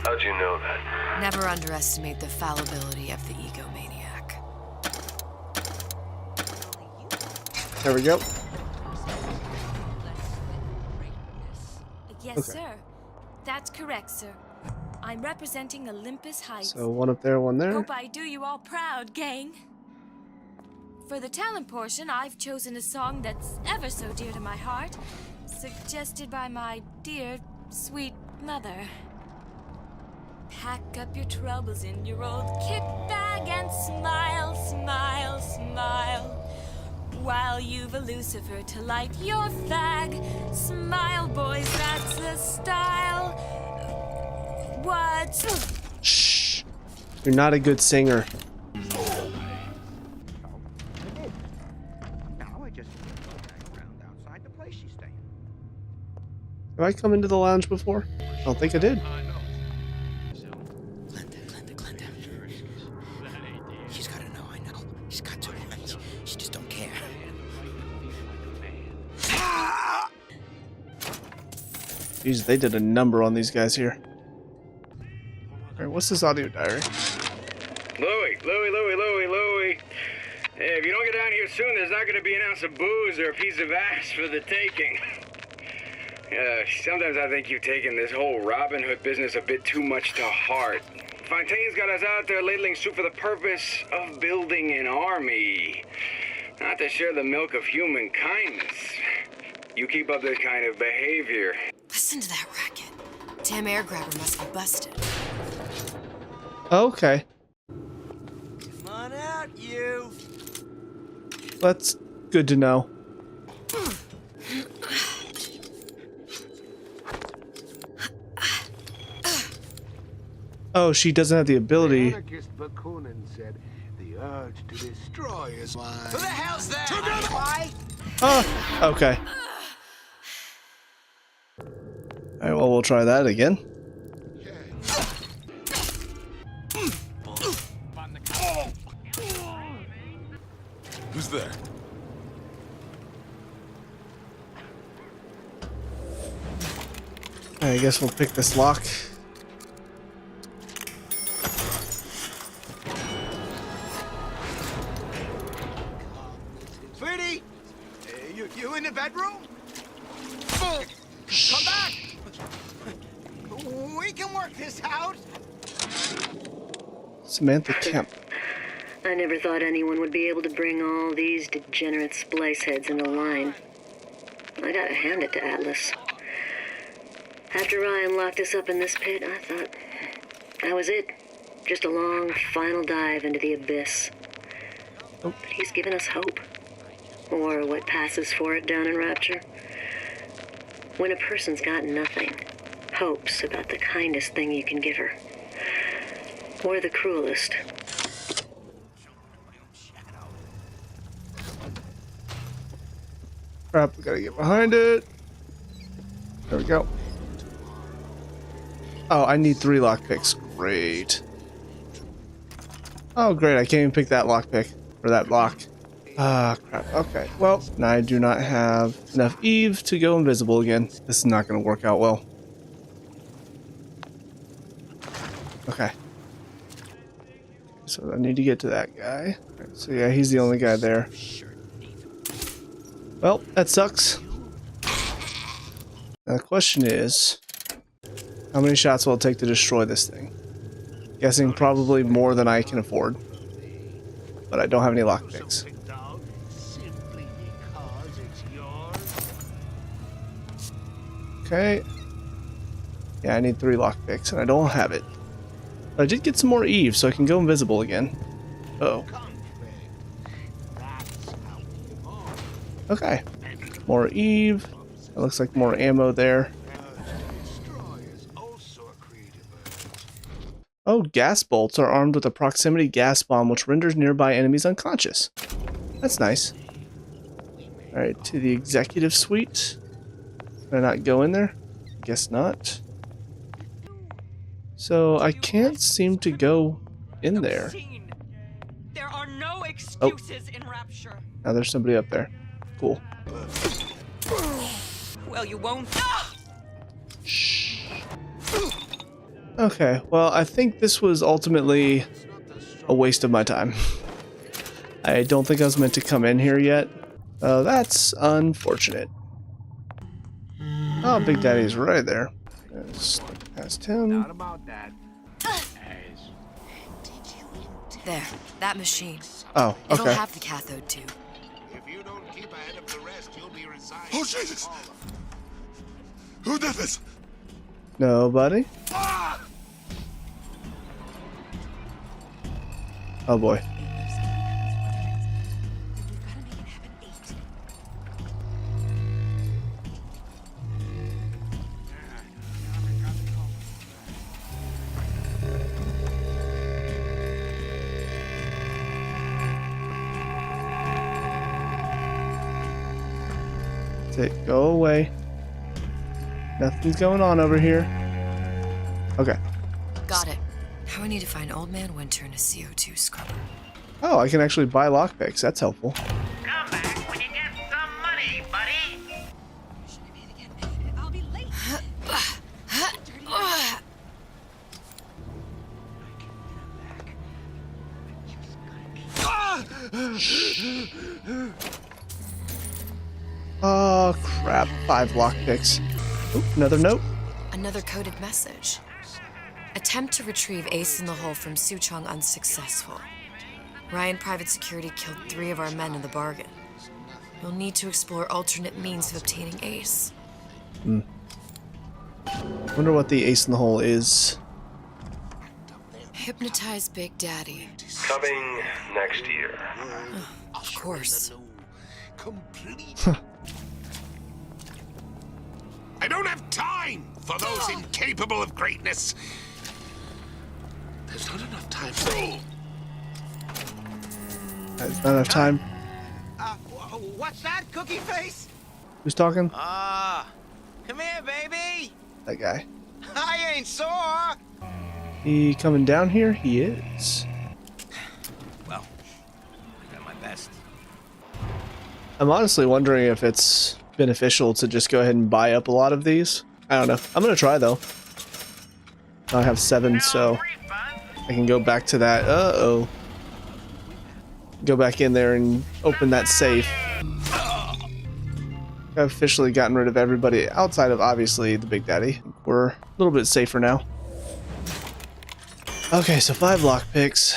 How'd you know that? Never underestimate the fallibility of the egomaniac. There we go. Yes, Okay. sir. That's correct, sir. I'm representing Olympus Heights. So one up there, one there. Hope I do you all proud, gang. For the talent portion, I've chosen a song that's ever so dear to my heart, suggested by my dear, sweet mother. Pack up your troubles in your old kit bag and smile, smile, smile. While you've a Lucifer to light your fag. Smile, boys, that's the style. What's... Shh. You're not a good singer. Have I come into the lounge before? I don't think I did. Glenda. She's gotta know, I know. She's got to. She just don't care. Jeez, they did a number on these guys here. Alright, what's this audio diary? Louie. Hey, if you don't get down here soon, there's not gonna be an ounce of booze or a piece of ass for the taking. Sometimes I think you've taken this whole Robin Hood business a bit too much to heart. Fontaine's got us out there ladling soup for the purpose of building an army, not to share the milk of human kindness. You keep up this kind of behavior. Listen to that racket. Damn air grabber must be busted. Okay. Come on out, you. That's good to know. Oh, she doesn't have the ability. Anarchist Bakunin said the urge to destroy is mine. Who the hell's that? Why? Oh, okay. Alright, well, we'll try that again. Who's there? I guess we'll pick this lock. Sweetie, you in the bedroom? Come back. We can work this out. Samantha Kemp. I never thought anyone would be able to bring all these degenerate splice heads into line. I gotta hand it to Atlas. After Ryan locked us up in this pit, I thought that was it. Just a long, final dive into the abyss. But he's given us hope. Or what passes for it down in Rapture. When a person's got nothing, hope's about the kindest thing you can give her. Or the cruelest. Crap, we gotta get behind it. There we go. Oh, I need 3 lockpicks. Great. Oh, great. I can't even pick that lockpick. Or that lock. Ah, crap. Okay. Well, now I do not have enough Eve to go invisible again. This is not going to work out well. Okay. So I need to get to that guy. Right, so yeah, he's the only guy there. Well, that sucks. Now the question is, how many shots will it take to destroy this thing? Guessing probably more than I can afford. But I don't have any lockpicks. Okay. Yeah, I need 3 lockpicks, and I don't have it. But I did get some more Eve, so I can go invisible again. Uh-oh. Okay. More Eve. It looks like more ammo there. Oh, gas bolts are armed with a proximity gas bomb which renders nearby enemies unconscious. That's nice. Alright, to the executive suite. Can I not go in there? Guess not. So I can't seem to go in there. There are no excuses in Rapture. Now there's somebody up there. Cool. Well, you won't. Shh. Okay, well, I think this was ultimately a waste of my time. I don't think I was meant to come in here yet. That's unfortunate. Oh, Big Daddy's right there. Slip past him. There, that machine. Oh, It'll okay. have the cathode too. Oh, Jesus! Who did this? Nobody. Oh boy. That's it. Go away. Nothing's going on over here. Okay. Got it. Now I need to find Old Man Winter in a CO2 scrubber. Oh, I can actually buy lockpicks. That's helpful. Come back when you get some money, buddy. I'll be late. Oh, crap. 5 lockpicks. Oop, another note. Another coded message. Attempt to retrieve Ace in the Hole from Suchong unsuccessful. Ryan Private Security killed 3 of our men in the bargain. You'll need to explore alternate means of obtaining Ace. Wonder what the Ace in the Hole is. Hypnotize Big Daddy. Coming next year. Of course. I don't have time for those incapable of greatness. There's not enough time for... There's not enough time. What's that, Cookie Face? Who's talking? Come here, baby. That guy. I ain't sore. He coming down here? He is. Well, I got my best. I'm honestly wondering if it's beneficial to just go ahead and buy up a lot of these. I don't know. I'm gonna try though. I have 7, so I can go back to that. Uh-oh. Go back in there and open that safe. I've officially gotten rid of everybody outside of, obviously, the Big Daddy. We're a little bit safer now. Okay, so 5 lockpicks.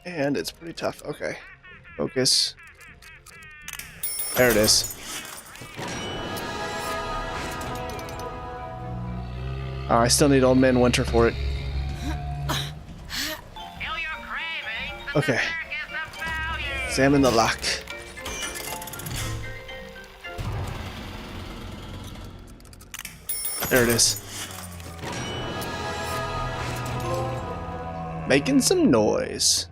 And it's pretty tough. Okay. Focus. There it is. Oh, I still need Old Man Winter for it. Okay. Examine the lock. There it is. Making some noise.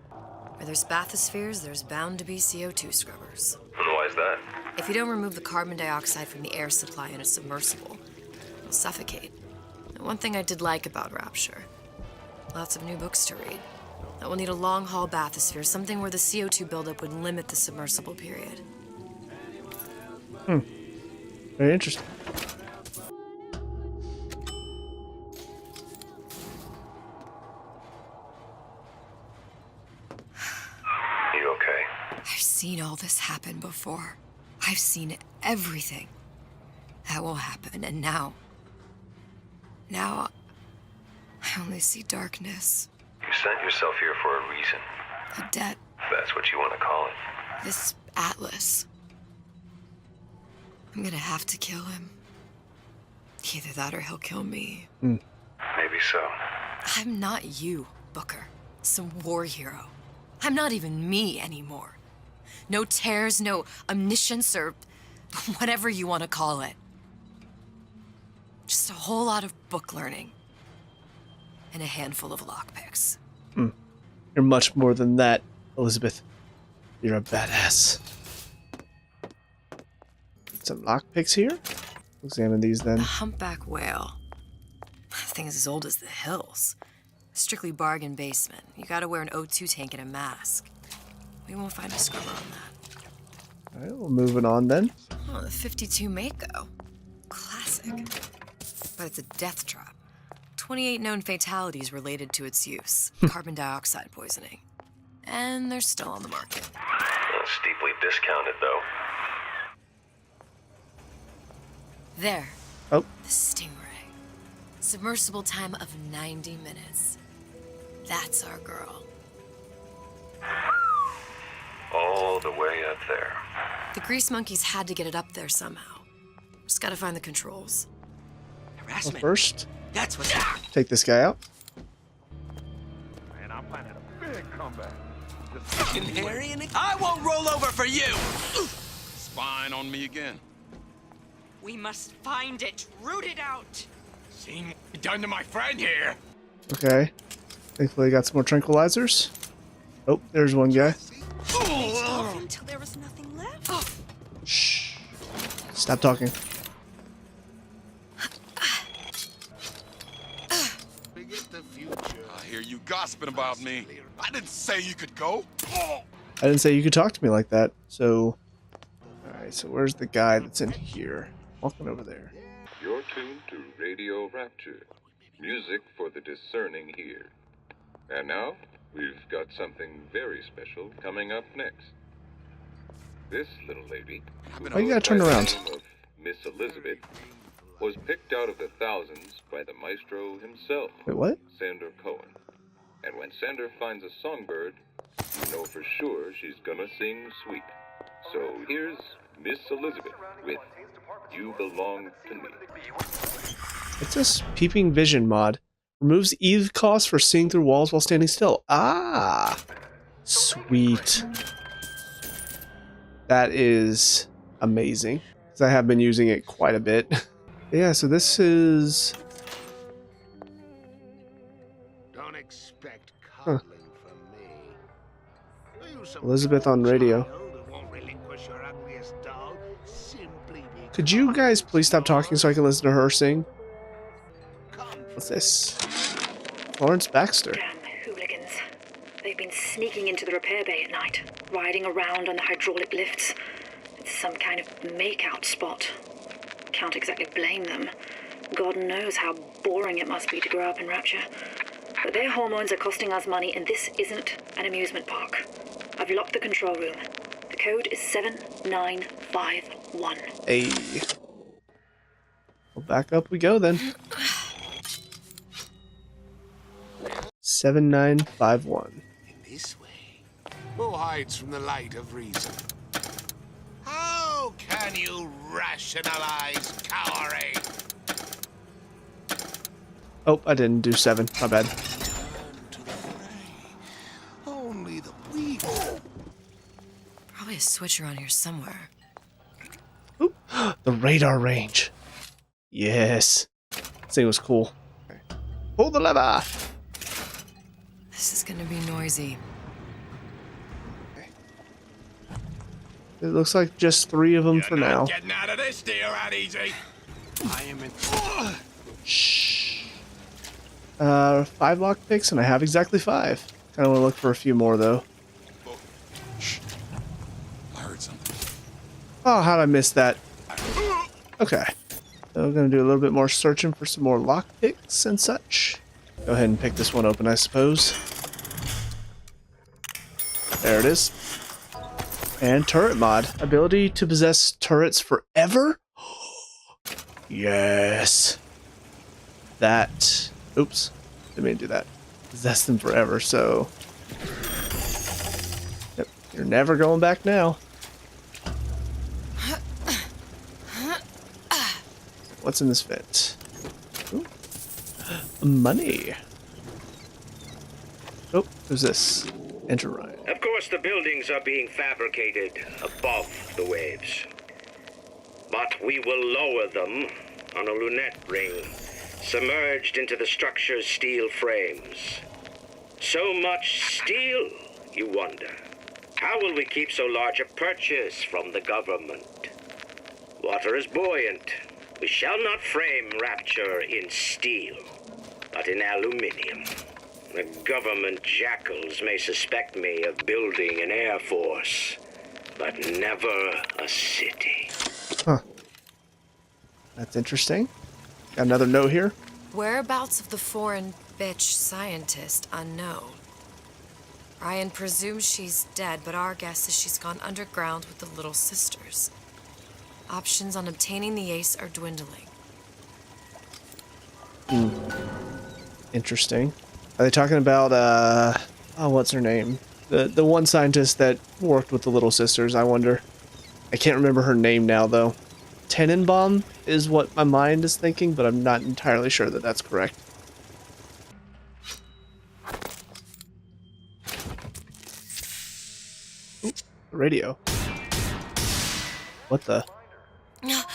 Where there's bathyspheres, there's bound to be CO2 scrubbers. Why is that? If you don't remove the carbon dioxide from the air supply in a submersible, you'll suffocate. And one thing I did like about Rapture, lots of new books to read. That will need a long-haul bathysphere, something where the CO2 buildup would limit the submersible period. Very interesting. You okay? I've seen all this happen before. I've seen everything that will happen, and now I only see darkness. You sent yourself here for a reason. A debt. That's what you want to call it. This Atlas. I'm gonna have to kill him. Either that or he'll kill me. Maybe so. I'm not you, Booker. Some war hero. I'm not even me anymore. No tears, no omniscience, or whatever you want to call it. Just a whole lot of book learning. And a handful of lockpicks. You're much more than that, Elizabeth. You're a badass. Some lockpicks here. Examine these then. The humpback whale. That thing is as old as the hills. Strictly bargain basement. You gotta wear an O2 tank and a mask. We won't find a scrubber on that. Alright, we're moving on then. Oh, the 52 Mako. Classic. But it's a death trap. 28 known fatalities related to its use. Carbon dioxide poisoning. And they're still on the market. Steeply discounted, though. There. Oh. The Stingray. Submersible time of 90 minutes. That's our girl. All the way up there. The grease monkeys had to get it up there somehow. Just gotta find the controls. Well, first, that's what's take this guy out. And I'm planning a big comeback. fucking hairy and I won't roll over for you. Spying on me again. We must find it, root it out. Seen what you done to my friend here. Okay. Thankfully, I got some more tranquilizers. Oh, there's one guy. Until there was nothing left. Shh. Stop talking. I hear you gossiping about me. I didn't say you could go. I didn't say you could talk to me like that. So, alright, so where's the guy that's in here? Walking over there. You're tuned to Radio Rapture. Music for the discerning ear. And now, we've got something very special coming up next. This little lady, Why you gotta turn around? by the name of Miss Elizabeth, was picked out of the thousands by the maestro himself, Wait, what? Sander Cohen. And when Sander finds a songbird, you know for sure she's gonna sing sweet. So here's Miss Elizabeth with You Belong to Me. What's this? Peeping Vision mod. Removes EVE cost for seeing through walls while standing still. Ah! Sweet. That is amazing. Because I have been using it quite a bit. Yeah, so this is... Don't expect cuddling from me. Elizabeth on radio. Could you guys please stop talking so I can listen to her sing? What's this? Florence Baxter. Damn hooligans. They've been sneaking into the repair bay at night, riding around on the hydraulic lifts. It's some kind of make-out spot. Can't exactly blame them. God knows how boring it must be to grow up in Rapture. But their hormones are costing us money, and this isn't an amusement park. I've locked the control room. The code is 7951. Hey. Well, back up we go then. 7951. This way. Who hides from the light of reason? How can you rationalize cowering? Oh, I didn't do 7. My bad. Only the weak. Probably a switch around here somewhere. Oop. The radar range. Yes. This thing was cool. Okay. Pull the lever. This is gonna be noisy. It looks like just 3 of them for now. Getting out of this, dear, and easy. I am in. Shh. 5 lockpicks, and I have exactly 5. Kind of want to look for a few more though. I heard something. Oh, how'd I miss that? Okay. So we're gonna do a little bit more searching for some more lockpicks and such. Go ahead and pick this one open, I suppose. There it is. And turret mod. Ability to possess turrets forever? Yes. That. Oops. Didn't mean to do that. Possess them forever, so. Yep. You're never going back now. What's in this vent? Ooh. Money. Oh, who's this? Enter Ryan. Of course, the buildings are being fabricated above the waves. But we will lower them on a lunette ring, submerged into the structure's steel frames. So much steel, you wonder. How will we keep so large a purchase from the government? Water is buoyant. We shall not frame Rapture in steel, but in aluminium. The government jackals may suspect me of building an air force, but never a city. Huh. That's interesting. Got another note here. Whereabouts of the foreign bitch scientist unknown. Ryan presumes she's dead, but our guess is she's gone underground with the Little Sisters. Options on obtaining the ace are dwindling. Interesting. Are they talking about, what's her name? The one scientist that worked with the Little Sisters, I wonder. I can't remember her name now, though. Tenenbaum is what my mind is thinking, but I'm not entirely sure that that's correct. Ooh, the radio. What the? Another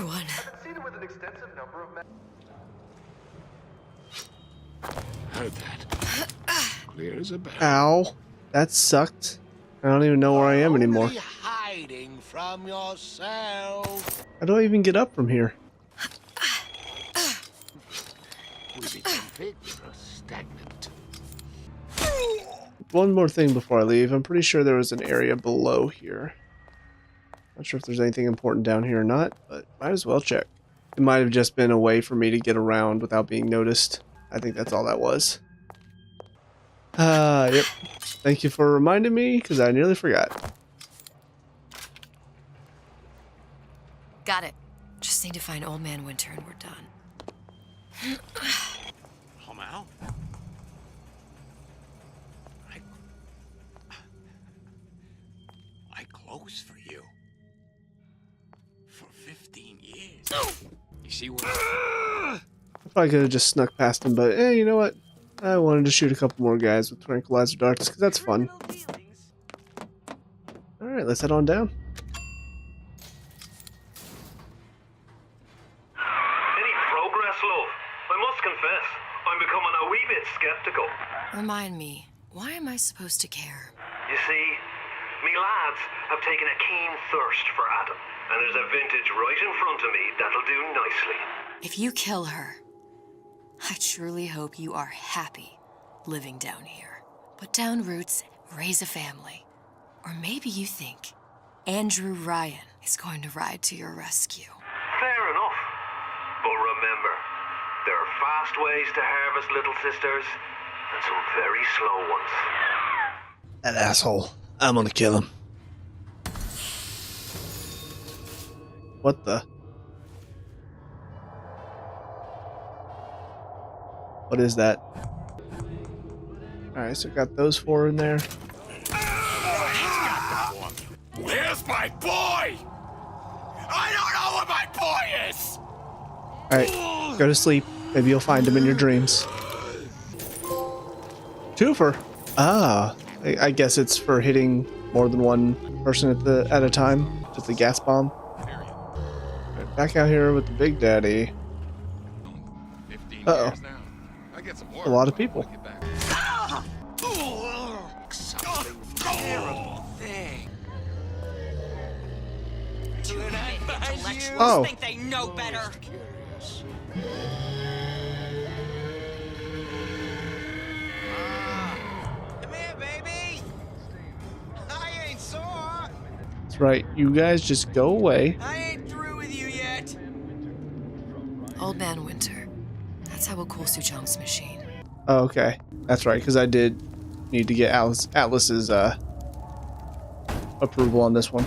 one. Heard that. Clear as a bell. Ow. That sucked. I don't even know where I am anymore. Only hiding from yourself. How do I even get up from here? We become vigorous, stagnant. One more thing before I leave. I'm pretty sure there was an area below here. Not sure if there's anything important down here or not, but might as well check. It might have just been a way for me to get around without being noticed. I think that's all that was. Yep. Thank you for reminding me, because I nearly forgot. Got it. Just need to find Old Man Winter and we're done. Home out. I closed for you. For 15 years. You see what? I probably could have just snuck past him, but you know what? I wanted to shoot a couple more guys with tranquilizer darts, because that's fun. Alright, let's head on down. Any progress, love? I must confess, I'm becoming a wee bit skeptical. Remind me, why am I supposed to care? You see, me lads have taken a keen thirst for Adam, and there's a vintage right in front of me that'll do nicely. If you kill her, I truly hope you are happy living down here. Put down roots, raise a family. Or maybe you think Andrew Ryan is going to ride to your rescue. Fair enough. But remember, there are fast ways to harvest Little Sisters, and some very slow ones. That asshole. I'm gonna kill him. What the? What is that? Alright, so got those 4 in there. Where's my boy? I don't know where my boy is! Alright, go to sleep. Maybe you'll find him in your dreams. Twofer. Ah, I guess it's for hitting more than one person at a time. Just a gas bomb. Right, back out here with the Big Daddy. Uh-oh. A lot of people. terrible thing. Intellectuals Oh. think they know better. Come here, baby. I ain't sore. That's right. You guys just go away. I ain't through with you yet. Old Man Winter. That's how we'll cool Sujong's machine. Oh, okay. That's right, because I did need to get Atlas's approval on this one.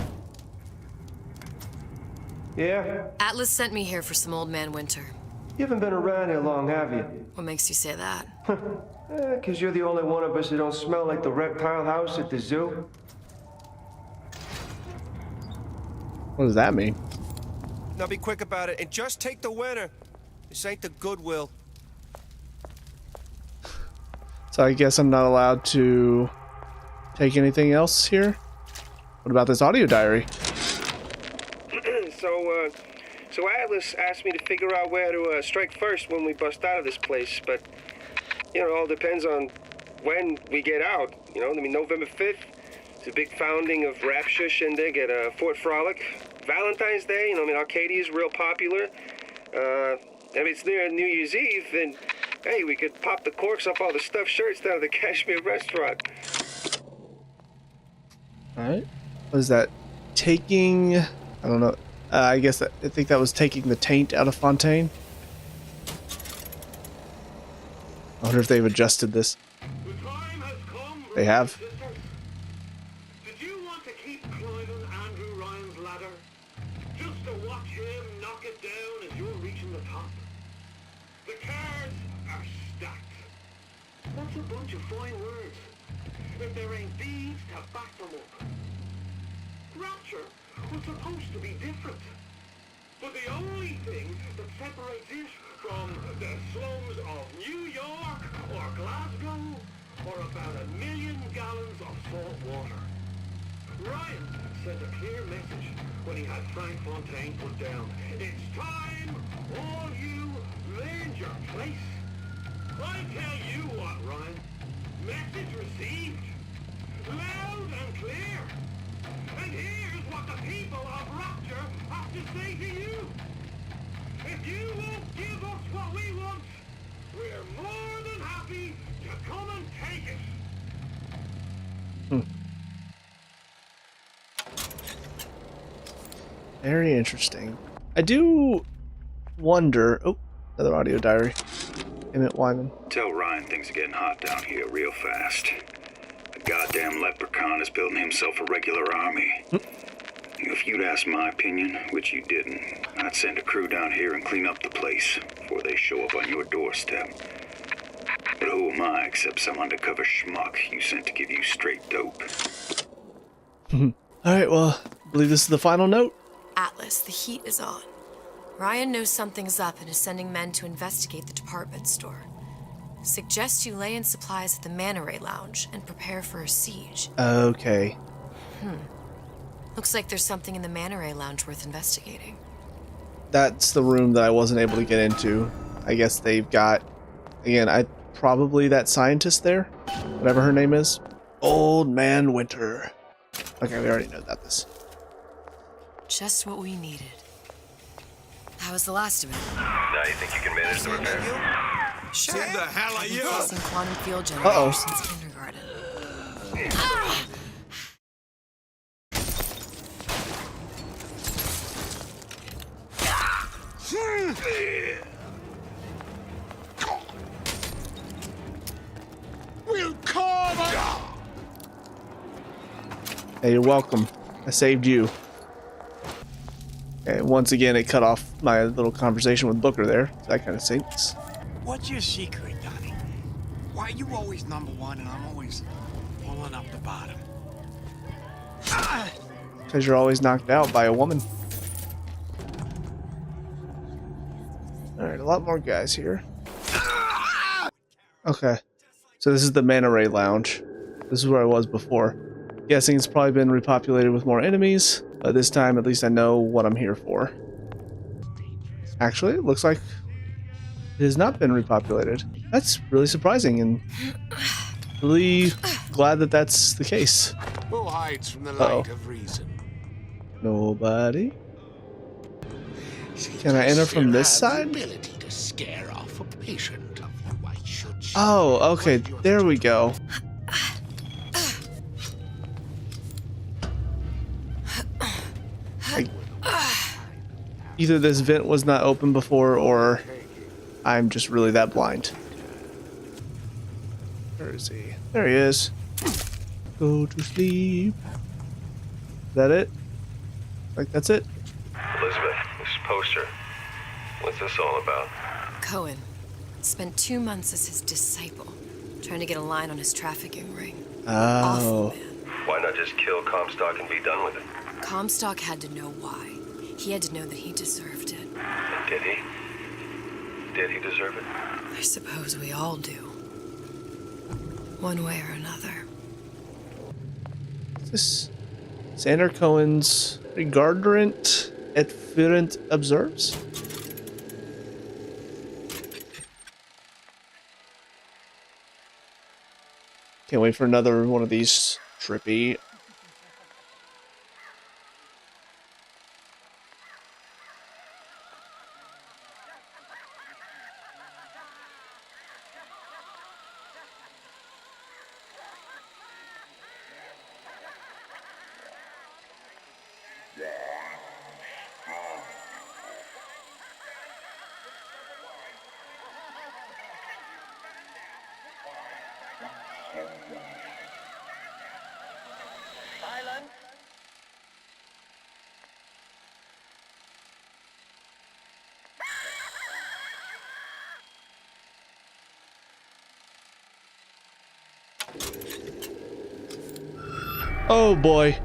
Yeah? Atlas sent me here for some Old Man Winter. You haven't been around here long, have you? What makes you say that? 'Cause you're the only one of us that don't smell like the reptile house at the zoo. What does that mean? Now be quick about it and just take the winner. This ain't the Goodwill. So I guess I'm not allowed to take anything else here? What about this audio diary? So Atlas asked me to figure out where to strike first when we bust out of this place, but, you know, it all depends on when we get out. You know, I mean, November 5th, it's a big founding of Rapture shindig at Fort Frolic. Valentine's Day, you know, I mean, Arcadia is real popular. If it's near New Year's Eve, then, hey, we could pop the corks off all the stuffed shirts down at the Kashmir restaurant. Alright. What is that? Taking... I don't know. I think that was taking the taint out of Fontaine. I wonder if they've adjusted this. They have. Did you want to keep climbing Andrew Ryan's ladder? Just to watch him knock it down as you're reaching the top? The cards are stacked. That's a bunch of fine words. If there ain't deeds to back them up. Rapture was supposed to be different. But the only thing that separates it from the slums of New York or Glasgow or about 1 million gallons of salt water. Ryan sent a clear message when he had Frank Fontaine put down. It's time all you learned your place. I tell you what, Ryan. Message received. Loud and clear. And here's what the people of Rapture have to say to you. If you won't give us what we want, we're more than happy to come and take it. Very interesting. I do wonder... Oh, another audio diary. Emmett Wyman. Tell Ryan things are getting hot down here real fast. The goddamn leprechaun is building himself a regular army. If you'd asked my opinion, which you didn't, I'd send a crew down here and clean up the place before they show up on your doorstep. But who am I except some undercover schmuck you sent to give you straight dope? Alright, well, I believe this is the final note. Atlas, the heat is on. Ryan knows something's up and is sending men to investigate the department store. Suggests you lay in supplies at the Manta Ray Lounge and prepare for a siege. Okay. Looks like there's something in the Manta Ray Lounge worth investigating. That's the room that I wasn't able to get into. I guess they've got... Again, probably that scientist there. Whatever her name is. Old Man Winter. Okay, we already know that this. Just what we needed. How was the last of it? Now you think you can manage the repair? Sure. Who the hell are you? Using quantum field generators since kindergarten. We'll call the... Hey, you're welcome. I saved you. Okay, once again, it cut off my little conversation with Booker there. So that kind of sinks. What's your secret, Donnie? Why are you always number one and I'm always pulling up the bottom? Because you're always knocked out by a woman. Alright, a lot more guys here. Okay. So this is the Manta Ray Lounge. This is where I was before. Guessing it's probably been repopulated with more enemies, but this time at least I know what I'm here for. Actually, it looks like it has not been repopulated. That's really surprising, and Really glad that that's the case. Who hides from the light of reason? Nobody. Can I enter from this side? Ability to scare off a patient of you. I should. Oh, okay. There we go. Either this vent was not open before, or I'm just really that blind. Where is he? There he is. Go to sleep. Is that it? Like, that's it? Elizabeth, this poster. What's this all about? Cohen spent 2 months as his disciple, trying to get a line on his trafficking ring. Oh. Why not just kill Comstock and be done with it? Comstock had to know why. He had to know that he deserved it. And did he? Did he deserve it? I suppose we all do. One way or another. Is this Sander Cohen's Regardant et Ferent observes? Can't wait for another one of these trippy. Oh boy.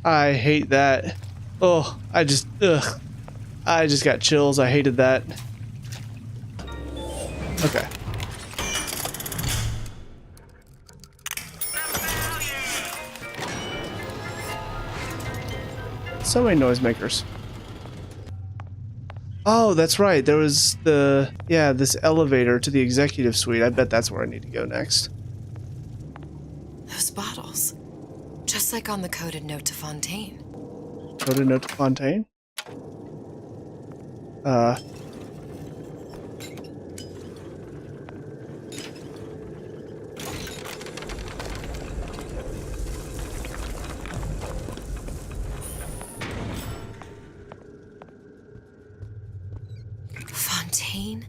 I hate that. Oh, I just got chills. I hated that. Okay. So many noisemakers. Oh, that's right. There was this elevator to the executive suite. I bet that's where I need to go next. Those bottles. Just like on the coded note to Fontaine. Coded note to Fontaine? Fontaine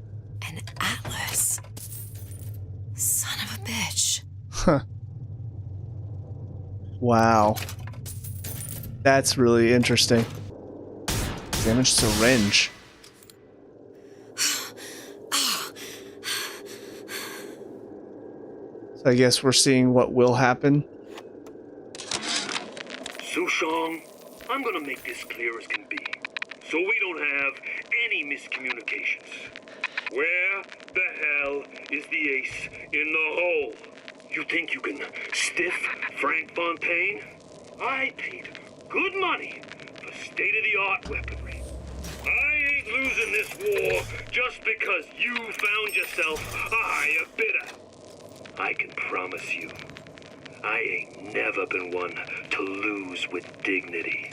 and Atlas. Son of a bitch. Huh. Wow. That's really interesting. Damaged syringe. So I guess we're seeing what will happen. Sushong, I'm gonna make this clear as can be, so we don't have any miscommunications. Where the hell is the ace in the hole? You think you can stiff Frank Fontaine? I paid good money for state-of-the-art weaponry. I ain't losing this war just because you found yourself a higher bidder. I can promise you, I ain't never been one to lose with dignity.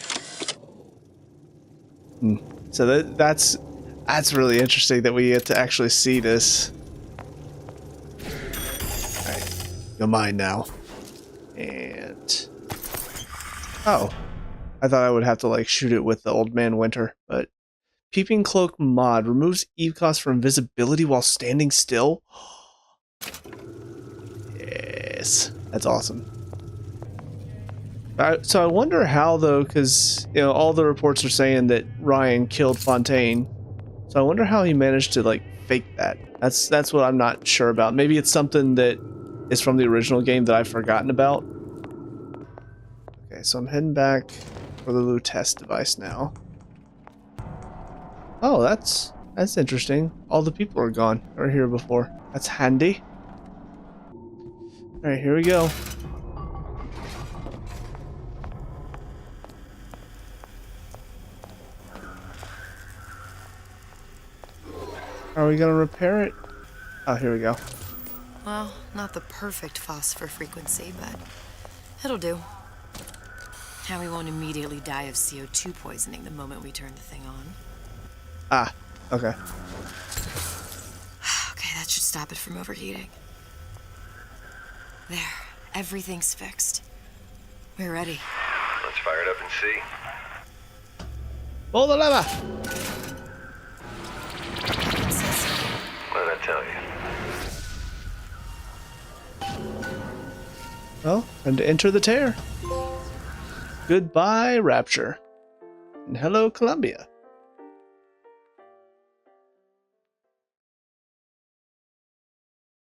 So that's really interesting that we get to actually see this. Alright, you're mine now. And oh, I thought I would have to like shoot it with the Old Man Winter, but Peeping Cloak mod removes Eve cost from invisibility while standing still. Yes, that's awesome. So I wonder how though, because you know all the reports are saying that Ryan killed Fontaine. So I wonder how he managed to like fake that. That's what I'm not sure about. Maybe it's something that is from the original game that I've forgotten about. Okay, so I'm heading back for the Lou test device now. Oh, that's interesting. All the people are gone. They were here before. That's handy. Alright, here we go. Are we gonna repair it? Oh, here we go. Well, not the perfect phosphor frequency, but it'll do. And we won't immediately die of CO2 poisoning the moment we turn the thing on. Ah, okay. Okay, that should stop it from overheating. There, everything's fixed. We're ready. Let's fire it up and see. Pull the lever! What did I tell you? Well, and to enter the tear. Goodbye, Rapture. And hello, Columbia.